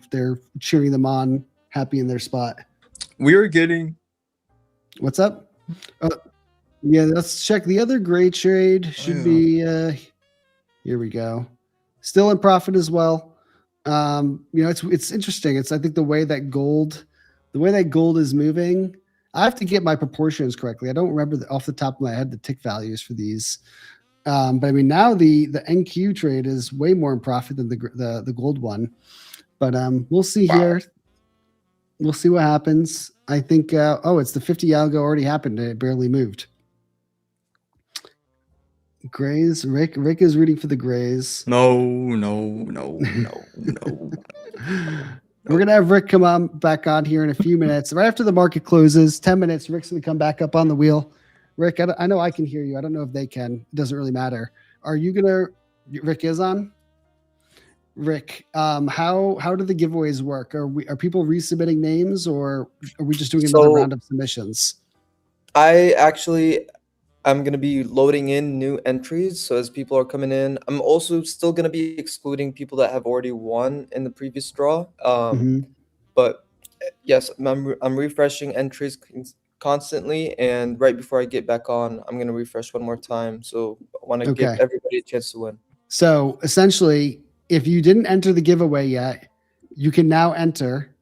Speaker 1: cheering them on, happy in their spot?
Speaker 4: We are getting.
Speaker 1: What's up? Yeah, let's check the other Gray trade. Should be here we go. Still in profit as well. You know, it's interesting. I think the way that gold is moving. I have to get my proportions correctly. I don't remember off the top of my head the tick values for these. But I mean, now the NQ trade is way more in profit than the gold one. But we'll see here. We'll see what happens. I think. It's the 50 algo already happened. It barely moved. Grays. Rick is rooting for the Grays.
Speaker 4: No.
Speaker 1: We're gonna have Rick come back on here in a few minutes, right after the market closes. 10 minutes. Rick's gonna come back up on the wheel. Rick, I know I can hear you. I don't know if they can. It doesn't really matter. Are you gonna? Rick is on. Rick, how do the giveaways work? Are people resubmitting names, or are we just doing another round of submissions?
Speaker 3: I'm going to be loading in new entries. So as people are coming in, I'm also still going to be excluding people that have already won in the previous draw. But yes, I'm refreshing entries constantly. And right before I get back on, I'm going to refresh one more time. So I want to give everybody a chance to win.
Speaker 1: So essentially, if you didn't enter the giveaway yet, you can now enter.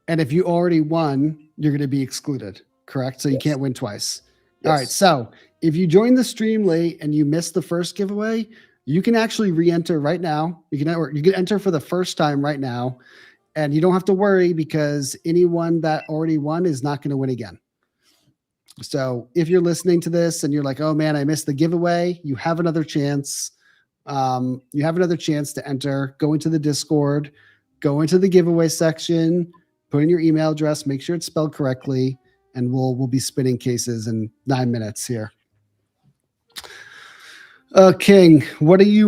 Speaker 1: And if you already won, you're going to be excluded. Correct? So you can't win twice. Yes. All right. So if you join the stream late and you missed the first giveaway, you can actually re-enter right now. You can enter for the first time right now, and you don't have to worry because anyone that already won is not going to win again. So if you're listening to this and you're like, oh man, I missed the giveaway, you have another chance. You have another chance to enter. Go into the Discord, go into the giveaway section, put in your email address, make sure it's spelled correctly, and we'll be spinning cases in 9 minutes here. King, what are you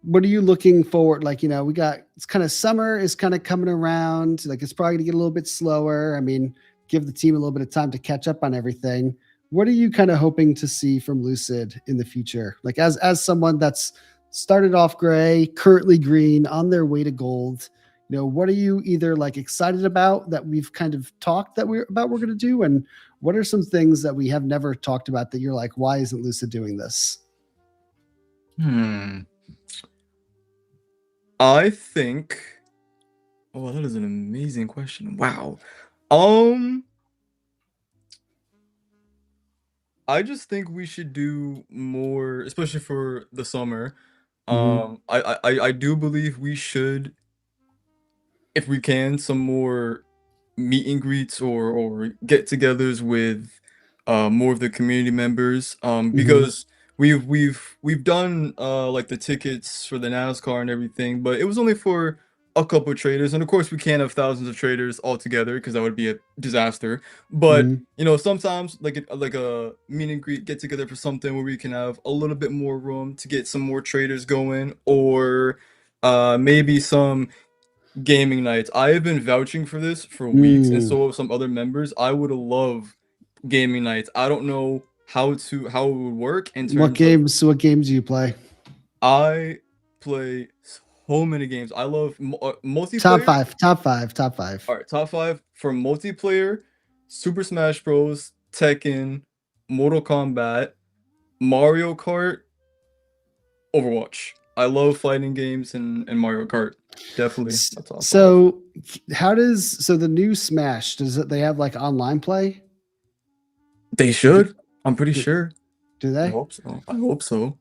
Speaker 1: looking forward? Like, you know, it's kind of summer is kind of coming around. Like it's probably gonna get a little bit slower. I mean, give the team a little bit of time to catch up on everything. What are you kind of hoping to see from Lucid in the future? Like as someone that's started off gray, currently green, on their way to gold, you know, what are you either like excited about that we've kind of talked we're going to do? And what are some things that we have never talked about that you're like, why isn't Lucid doing this?
Speaker 4: I think. Oh, that is an amazing question. Wow. I just think we should do more, especially for the summer. I do believe we should, if we can, some more meet and greets or get-togethers with more of the community members. Because we've done like the tickets for the NASCAR and everything, but it was only for a couple of traders, and of course we can't have thousands of traders all together because that would be a disaster. But you know, sometimes like a meet and greet get together for something where we can have a little bit more room to get some more traders going, or maybe some gaming nights. I have been vouching for this for weeks, and so have some other members. I would love gaming nights. I don't know how it would work in terms
Speaker 1: what games do you play?
Speaker 4: I play so many games. I love multiplayer.
Speaker 1: Top five.
Speaker 4: All right, top 5 for multiplayer: Super Smash Bros, Tekken, Mortal Kombat, Mario Kart, Overwatch. I love fighting games and Mario Kart. Definitely.
Speaker 1: So the new Smash, they have like online play?
Speaker 4: They should. I'm pretty sure.
Speaker 1: Do they?
Speaker 4: I hope so.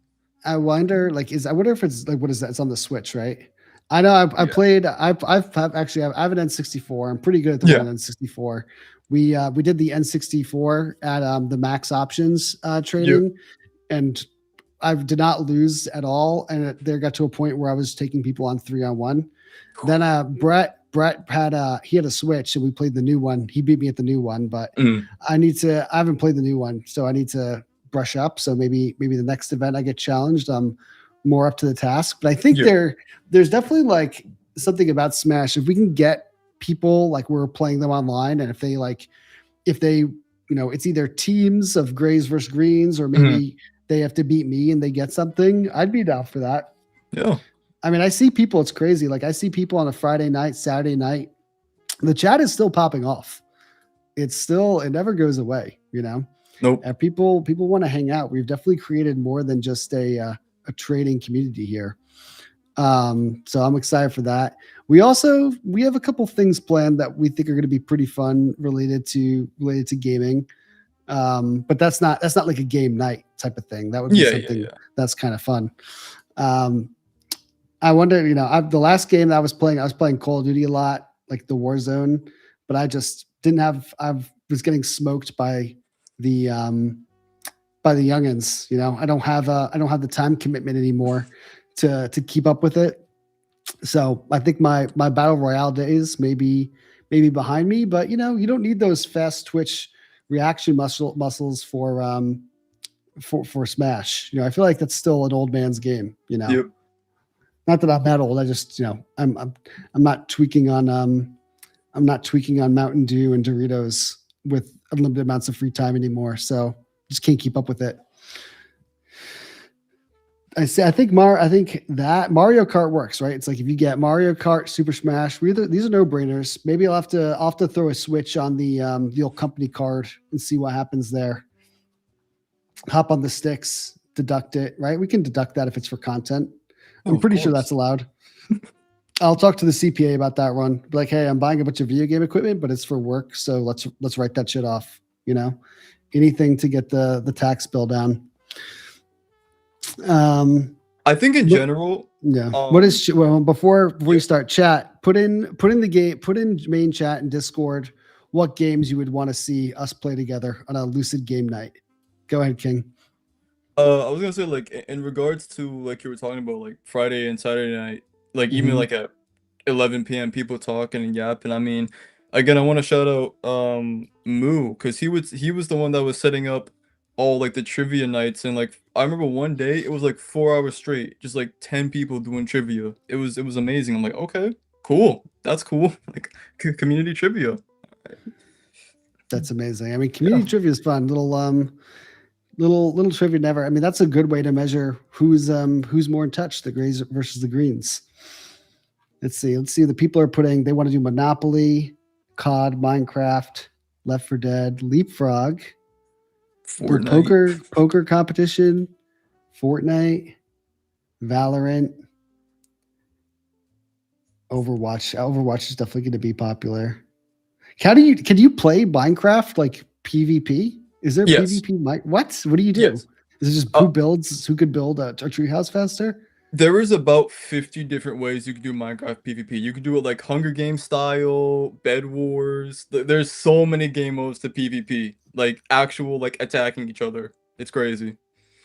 Speaker 1: I wonder if it's like, what is that? It's on the Switch, right? I know I
Speaker 4: Yeah.
Speaker 1: played. I've actually I have an N64. I'm pretty good at the
Speaker 4: Yeah.
Speaker 1: one N64. We did the N64 at the max options training, and I did not lose at all. And there got to a point where I was taking people on 3-on-1. Then Brett had he had a Switch and we played the new one. He beat me at the new one, but
Speaker 4: Mm.
Speaker 1: I haven't played the new one, so I need to brush up. So maybe the next event I get challenged, I'm more up to the task. But I think
Speaker 4: Yeah.
Speaker 1: there's definitely like something about Smash. If we can get people like we're playing them online, and if they it's either teams of grays versus greens, or maybe they have to beat me and they get something, I'd be down for that.
Speaker 4: Yeah.
Speaker 1: I mean, I see people, it's crazy. Like I see people on a Friday night, Saturday night, the chat is still popping off. It never goes away,
Speaker 4: Nope.
Speaker 1: And people want to hang out. We've definitely created more than just a trading community here. So I'm excited for that. We have a couple things planned that we think are going to be pretty fun related to gaming. But that's not like a game night type of thing. That would be something that's kind of fun. I wonder, the last game that I was playing Call of Duty a lot, like the Warzone, but I just didn't have. I was getting smoked by the youngins. I don't have the time commitment anymore to keep up with it. So I think my battle royale days maybe behind me, but you don't need those fast twitch reaction muscles for Smash. I feel like that's still an old man's game.
Speaker 4: Yep.
Speaker 1: Not that I'm that old. I just I'm not tweaking on Mountain Dew and Doritos with unlimited amounts of free time anymore. So just can't keep up with it. I think that Mario Kart works, right? It's like if you get Mario Kart, Super Smash, these are no brainers. Maybe I'll have to throw a switch on the old company card and see what happens there. Hop on the sticks, deduct it, right? We can deduct that if it's for content. I'm pretty sure that's allowed. I'll talk to the CPA about that run. Be like, hey, I'm buying a bunch of video game equipment, but it's for work, so let's write that shit off. Anything to get the tax bill down.
Speaker 4: I think in general,
Speaker 1: yeah. Before we start chat, put in main chat and Discord what games you would want to see us play together on a Lucid game night. Go ahead, King.
Speaker 4: I was gonna say, like, in regards to like you were talking about, like Friday and Saturday night, like even like at 11 p.m. people talking and yapping. I mean, again, I want to shout out Moo, because he was the one that was setting up all like the trivia nights, and like I remember one day it was like 4 hours straight, just like 10 people doing trivia. It was amazing. I'm like, okay, cool, that's cool. Like community trivia.
Speaker 1: That's amazing. I mean, community trivia is fun. Little trivia never. I mean, that's a good way to measure who's more in touch, the grays versus the greens. Let's see. The people are they want to do Monopoly, COD, Minecraft, Left 4 Dead, Leapfrog,
Speaker 4: Fortnite.
Speaker 1: poker competition, Fortnite, Valorant, Overwatch. Overwatch is definitely going to be popular. Can you play Minecraft like PvP? Is there PvP? What do you do?
Speaker 4: Yes.
Speaker 1: Is it just who could build a treehouse faster?
Speaker 4: There is about 50 different ways you can do Minecraft PvP. You can do it like Hunger Games style, Bed Wars. There's so many game modes to PvP, like actual like attacking each other. It's crazy.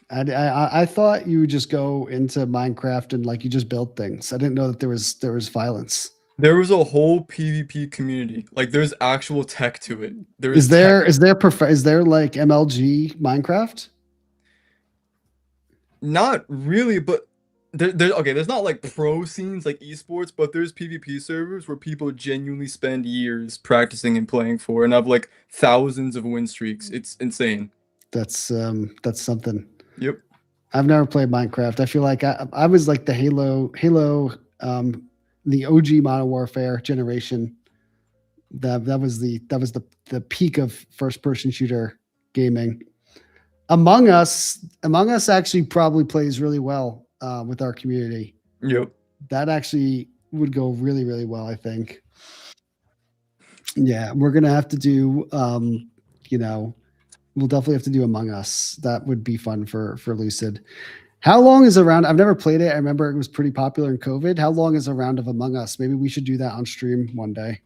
Speaker 1: I thought you would just go into Minecraft and like you just build things. I didn't know that there was violence.
Speaker 4: There was a whole PvP community. Like there's actual tech to it.
Speaker 1: Is there like MLG Minecraft?
Speaker 4: Not really, but there's not like pro scenes like esports, but there's PvP servers where people genuinely spend years practicing and playing for, and have like thousands of win streaks. It's insane.
Speaker 1: That's something.
Speaker 4: Yep.
Speaker 1: I've never played Minecraft. I feel like I was like the Halo, the OG Modern Warfare generation. That was the peak of first person shooter gaming. Among Us actually probably plays really well with our community.
Speaker 4: Yep.
Speaker 1: That actually would go really, really well, I think. Yeah, we're gonna have to do we'll definitely have to do Among Us. That would be fun for Lucid. How long is a round? I've never played it. I remember it was pretty popular in COVID. How long is a round of Among Us? Maybe we should do that on stream one day.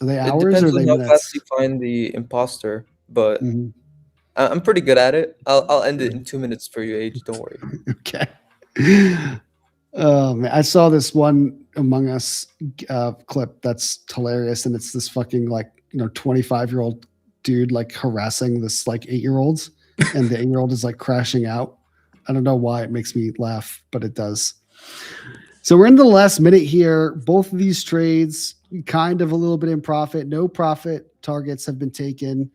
Speaker 1: Are they
Speaker 3: It
Speaker 1: hours or
Speaker 3: depends
Speaker 1: are they
Speaker 3: on how fast
Speaker 1: minutes?
Speaker 3: you find the imposter, but
Speaker 1: Mhm.
Speaker 3: I'm pretty good at it. I'll end it in 2 minutes for you, Age. Don't worry.
Speaker 1: Okay. Oh man, I saw this one Among Us clip that's hilarious, and it's this fucking 25-year-old dude like harassing this like 8-year-old, and the 8-year-old is like crashing out. I don't know why it makes me laugh, but it does. So we're in the last minute here. Both of these trades kind of a little bit in profit. No profit targets have been taken.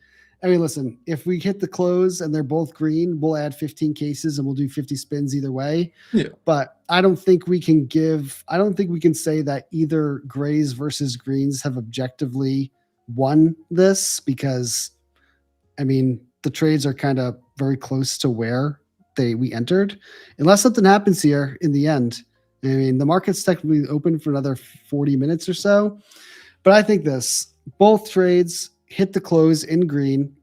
Speaker 1: I mean, listen, if we hit the close and they're both green, we'll add 15 cases and we'll do 50 spins either way.
Speaker 4: Yeah.
Speaker 1: But I don't think we can say that either grays versus greens have objectively won this, because I mean, the trades are kind of very close to where we entered, unless something happens here in the end. I mean, the market's technically open for another 40 minutes or so, but I think both trades hit the close in green.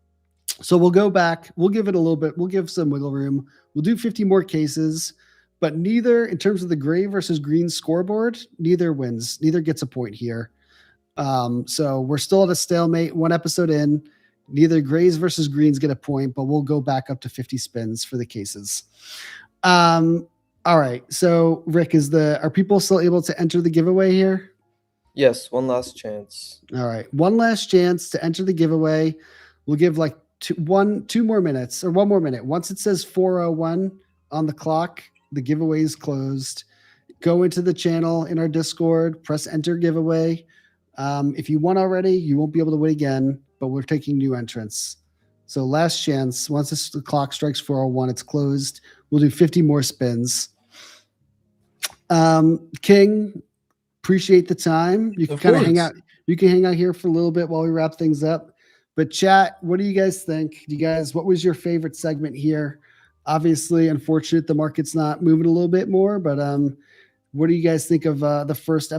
Speaker 1: So we'll go back, we'll give it a little bit, we'll give some wiggle room. We'll do 50 more cases, but neither, in terms of the gray versus green scoreboard, neither wins, neither gets a point here. So we're still at a stalemate, one episode in. Neither grays versus greens get a point, but we'll go back up to 50 spins for the cases. All right. So Rick, are people still able to enter the giveaway here?
Speaker 3: Yes, one last chance.
Speaker 1: All right. One last chance to enter the giveaway. We'll give like two more minutes, or one more minute. Once it says 4:01 on the clock, the giveaway is closed. Go into the channel in our Discord, press enter giveaway. If you won already, you won't be able to win again, but we're taking new entrants. So last chance. Once the clock strikes 4:01, it's closed. We'll do 50 more spins. King, appreciate the time. You can kind of hang out. You can hang out here for a little bit while we wrap things up. But chat, what do you guys think? What was your favorite segment here? Obviously, unfortunate the market's not moving a little bit more, but what do you guys think of the first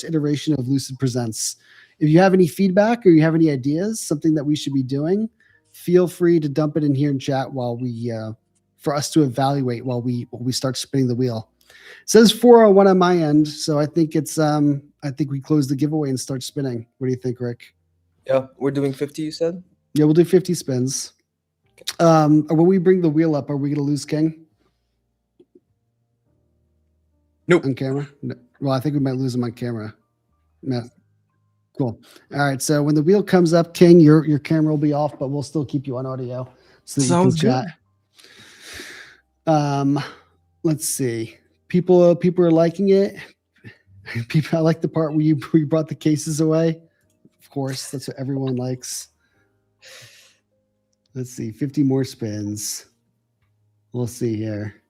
Speaker 1: iteration of Lucid Presents? If you have any feedback or you have any ideas, something that we should be doing, feel free to dump it in here in chat for us to evaluate while we start spinning the wheel. It says 4:01 on my end, so I think we close the giveaway and start spinning. What do you think, Rick?
Speaker 3: Yeah, we're doing 50, you said?
Speaker 1: Yeah, we'll do 50 spins. When we bring the wheel up, are we going to lose King?
Speaker 4: Nope.
Speaker 1: On camera? No. Well, I think we might lose him on camera. No. Cool. All right. So when the wheel comes up, King, your camera will be off, but we'll still keep you on audio so that
Speaker 4: Sounds
Speaker 1: you can chat. Let's see. People are liking it. I like the part where you brought the cases away. Of course, that's what everyone likes. Let's see. 50 more spins. We'll see here.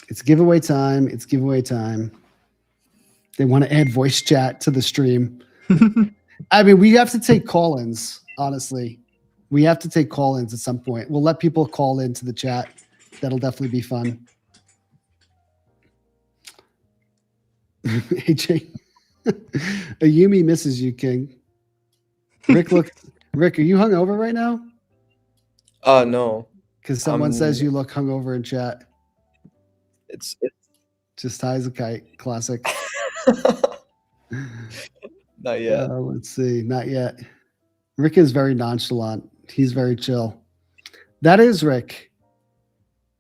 Speaker 1: It's giveaway time. It's giveaway time. They want to add voice chat to the stream. I mean, we have to take call-ins, honestly. We have to take call-ins at some point. We'll let people call into the chat. That'll definitely be fun. AJ. Ayumi misses you, King. Rick, are you hungover right now?
Speaker 3: No.
Speaker 1: Because someone says you look hungover in chat.
Speaker 3: It's
Speaker 1: Just high as a kite. Classic.
Speaker 3: not yet.
Speaker 1: Let's see. Not yet. Rick is very nonchalant. He's very chill. That is Rick.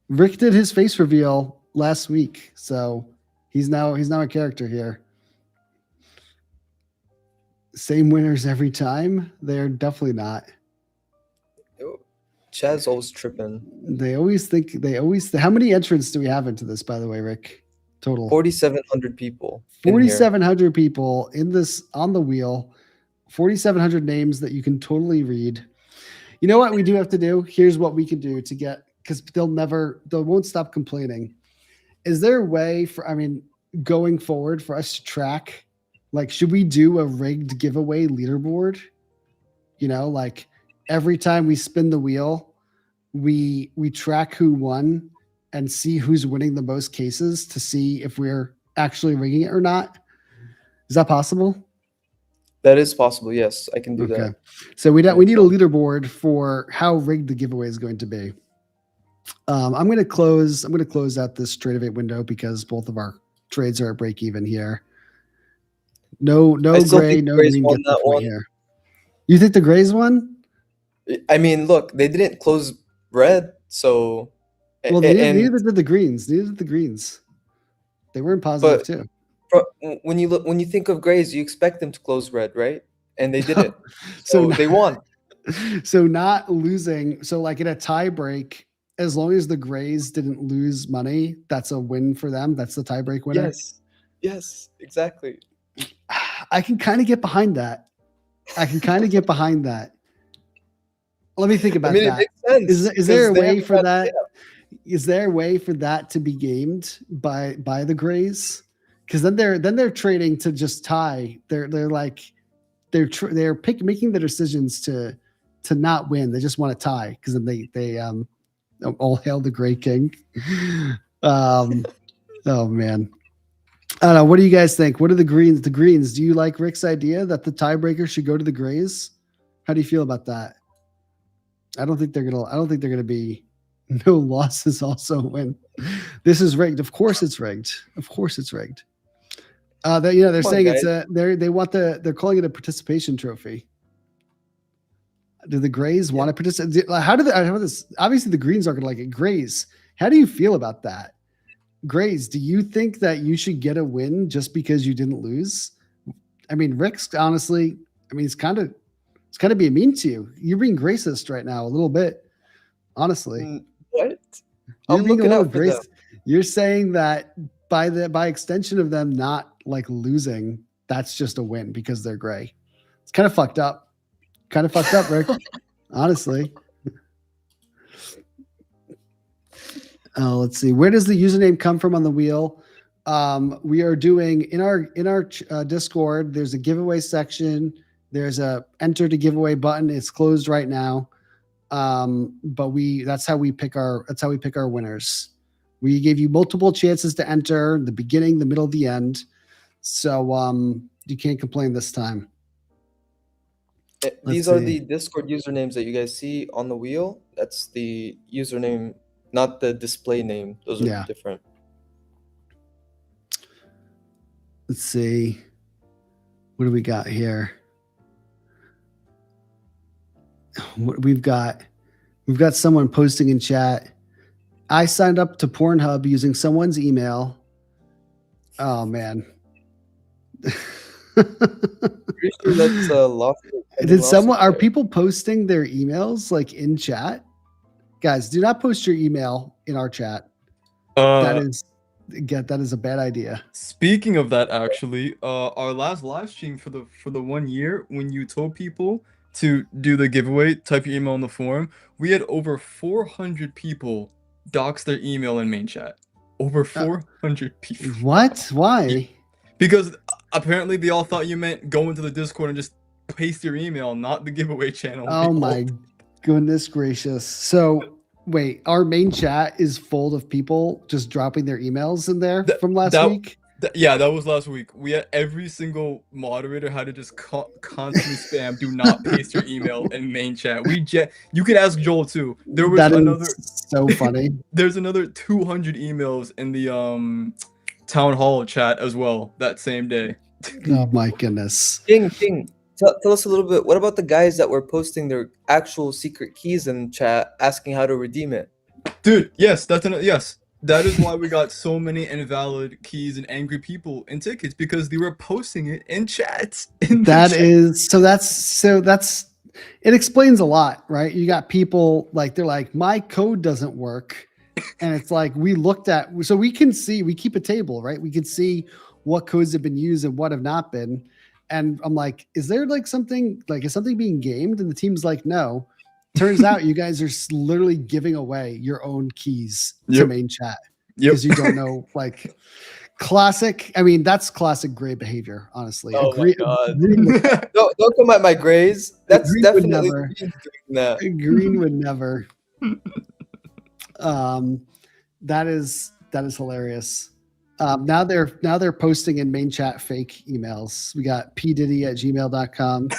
Speaker 1: Rick did his face reveal last week, so he's now a character here. Same winners every time? They're definitely not.
Speaker 3: Chad's always tripping.
Speaker 1: How many entrants do we have into this, by the way, Rick? Total
Speaker 3: 4,700 people.
Speaker 1: 4,700 people in this on the wheel. 4,700 names that you can totally read. You know what we do have to do? Here's what we can do to get, because they won't stop complaining. Is there a way going forward for us to track? Like, should we do a rigged giveaway leaderboard? Like every time we spin the wheel, we track who won and see who's winning the most cases to see if we're actually rigging it or not. Is that possible?
Speaker 3: That is possible. Yes, I can do that.
Speaker 1: So we need a leaderboard for how rigged the giveaway is going to be. I'm gonna close out this trade of 8 window because both of our trades are at break even here. No
Speaker 3: I still
Speaker 1: gray,
Speaker 3: think
Speaker 1: no
Speaker 3: Grays
Speaker 1: green
Speaker 3: won
Speaker 1: gets the
Speaker 3: that
Speaker 1: point
Speaker 3: one.
Speaker 1: here. You think the Grays won?
Speaker 3: I mean, look, they didn't close red, so
Speaker 1: Well,
Speaker 3: and
Speaker 1: neither did the greens. Neither did the greens. They were in positive
Speaker 3: but
Speaker 1: too.
Speaker 3: when you think of Grays, you expect them to close red, right? And they didn't.
Speaker 1: So
Speaker 3: So they won.
Speaker 1: So not losing. So like in a tie break, as long as the Grays didn't lose money, that's a win for them. That's the tie break winner.
Speaker 3: Yes, exactly.
Speaker 1: I can kind of get behind that. Let me think about
Speaker 3: I mean,
Speaker 1: that.
Speaker 3: it makes sense.
Speaker 1: Is there a
Speaker 3: because they
Speaker 1: way
Speaker 3: have
Speaker 1: for
Speaker 3: red
Speaker 1: that?
Speaker 3: setup.
Speaker 1: Is there a way for that to be gamed by the Grays? Because then they're trading to just tie. They're making the decisions to not win. They just want to tie because then they all hail the Gray King. Oh man. I don't know. What do you guys think? What are the greens? The greens. Do you like Rick's idea that the tiebreaker should go to the Grays? How do you feel about that? I don't think they're gonna be no losses also when this is rigged. Of course it's rigged. They're
Speaker 3: Come on,
Speaker 1: saying it's
Speaker 3: guys.
Speaker 1: they're calling it a participation trophy. Do the Grays want to participate? How do this? Obviously the Greens aren't gonna like it. Grays, how do you feel about that? Grays, do you think that you should get a win just because you didn't lose? I mean, Rick's honestly, it's kind of being mean to you. You're being racist right now a little bit, honestly.
Speaker 3: What?
Speaker 1: You're
Speaker 3: I'm
Speaker 1: being a
Speaker 3: looking
Speaker 1: little
Speaker 3: out for them.
Speaker 1: You're saying that by extension of them not like losing, that's just a win because they're gray. It's kind of fucked up. Rick. Honestly. Let's see. Where does the username come from on the wheel? We are doing in our Discord. There's a giveaway section. There's a enter to giveaway button. It's closed right now. But that's how we pick our winners. We gave you multiple chances to enter, the beginning, the middle, the end. So you can't complain this time.
Speaker 3: These are the Discord usernames that you guys see on the wheel. That's the username, not the display name. Those are different.
Speaker 1: Let's see. What do we got here? We've got someone posting in chat. I signed up to Pornhub using someone's email. Oh man.
Speaker 3: Pretty sure that's lawful.
Speaker 1: Are people posting their emails like in chat? Guys, do not post your email in our chat. That is a bad idea.
Speaker 4: Speaking of that, actually, our last live stream for the 1 year, when you told people to do the giveaway, type your email in the forum, we had over 400 people dox their email in main chat. Over 400 people.
Speaker 1: What? Why?
Speaker 4: Because apparently they all thought you meant go into the Discord and just paste your email, not the giveaway channel.
Speaker 1: Oh my goodness gracious. So wait, our main chat is full of people just dropping their emails in there from last week?
Speaker 4: Yeah, that was last week. We had every single moderator had to just constantly spam, do not paste your email in main chat. You could ask Joel too. There was
Speaker 1: so funny.
Speaker 4: There's another 200 emails in the town hall chat as well that same day.
Speaker 1: Oh my goodness.
Speaker 3: King, tell us a little bit. What about the guys that were posting their actual secret keys in chat, asking how to redeem it?
Speaker 4: Dude, yes, yes. That is why we got so many invalid keys and angry people in tickets, because they were posting it in chat.
Speaker 1: It explains a lot, right? You got people like, they're like, my code doesn't work. And it's like, we keep a table, right? We can see what codes have been used and what have not been. And I'm like, is there like something, like, is something being gamed? And the team's like, no. Turns out you guys are literally giving away your own keys to main chat because you don't know, like, classic. I mean, that's classic gray behavior, honestly.
Speaker 3: Oh my God. Don't come at my grays. That's definitely
Speaker 1: Green would never. That is hilarious. Now they're posting in main chat fake emails. We got pdiddy@gmail.com.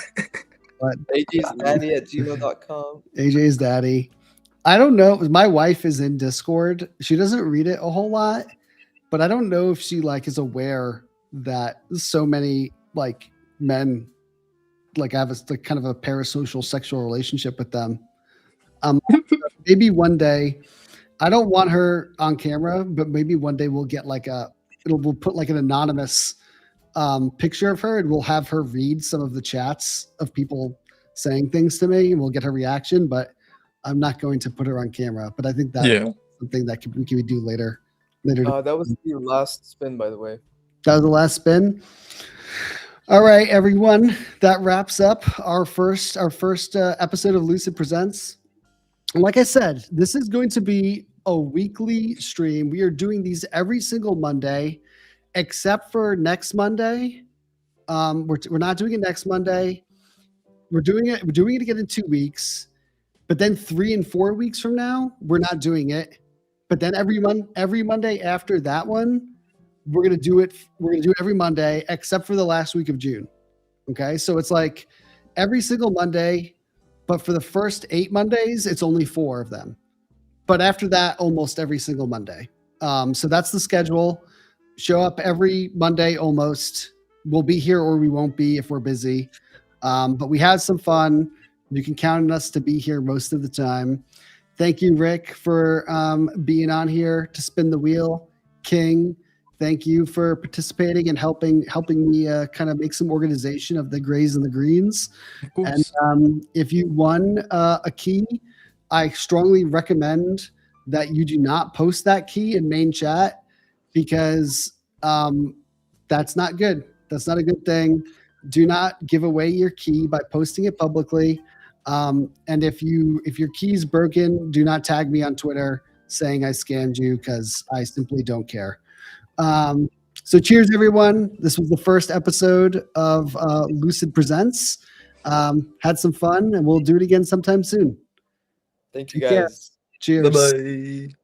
Speaker 3: AJ's daddy at gmail.com.
Speaker 1: AJ's daddy. I don't know. My wife is in Discord. She doesn't read it a whole lot, but I don't know if she like is aware that so many like men like have a like, kind of a parasocial sexual relationship with them. Maybe one day, I don't want her on camera, but maybe one day we'll get like we'll put like an anonymous picture of her, and we'll have her read some of the chats of people saying things to me, and we'll get her reaction. But I'm not going to put her on camera. But I think that's something that we can do later.
Speaker 3: That was the last spin, by the way.
Speaker 1: That was the last spin. All right, everyone. That wraps up our first episode of Lucid Presents. Like I said, this is going to be a weekly stream. We are doing these every single Monday, except for next Monday. We're not doing it next Monday. We're doing it again in 2 weeks, but then 3 and 4 weeks from now, we're not doing it. But then every Monday after that one, we're gonna do it. We're gonna do it every Monday, except for the last week of June. Okay, so it's like every single Monday, but for the first 8 Mondays, it's only 4 of them. But after that, almost every single Monday. So that's the schedule. Show up every Monday almost. We'll be here or we won't be if we're busy. But we had some fun. You can count on us to be here most of the time. Thank you, Rick, for being on here to spin the wheel. King, thank you for participating and helping me kind of make some organization of the grays and the greens. And if you won a key, I strongly recommend that you do not post that key in main chat, because that's not good. That's not a good thing. Do not give away your key by posting it publicly. And if your key is broken, do not tag me on Twitter saying I scammed you, because I simply don't care. So cheers, everyone. This was the first episode of Lucid Presents. Had some fun, and we'll do it again sometime soon.
Speaker 3: Thank you,
Speaker 1: Take care.
Speaker 3: guys.
Speaker 1: Cheers.
Speaker 4: Bye-bye.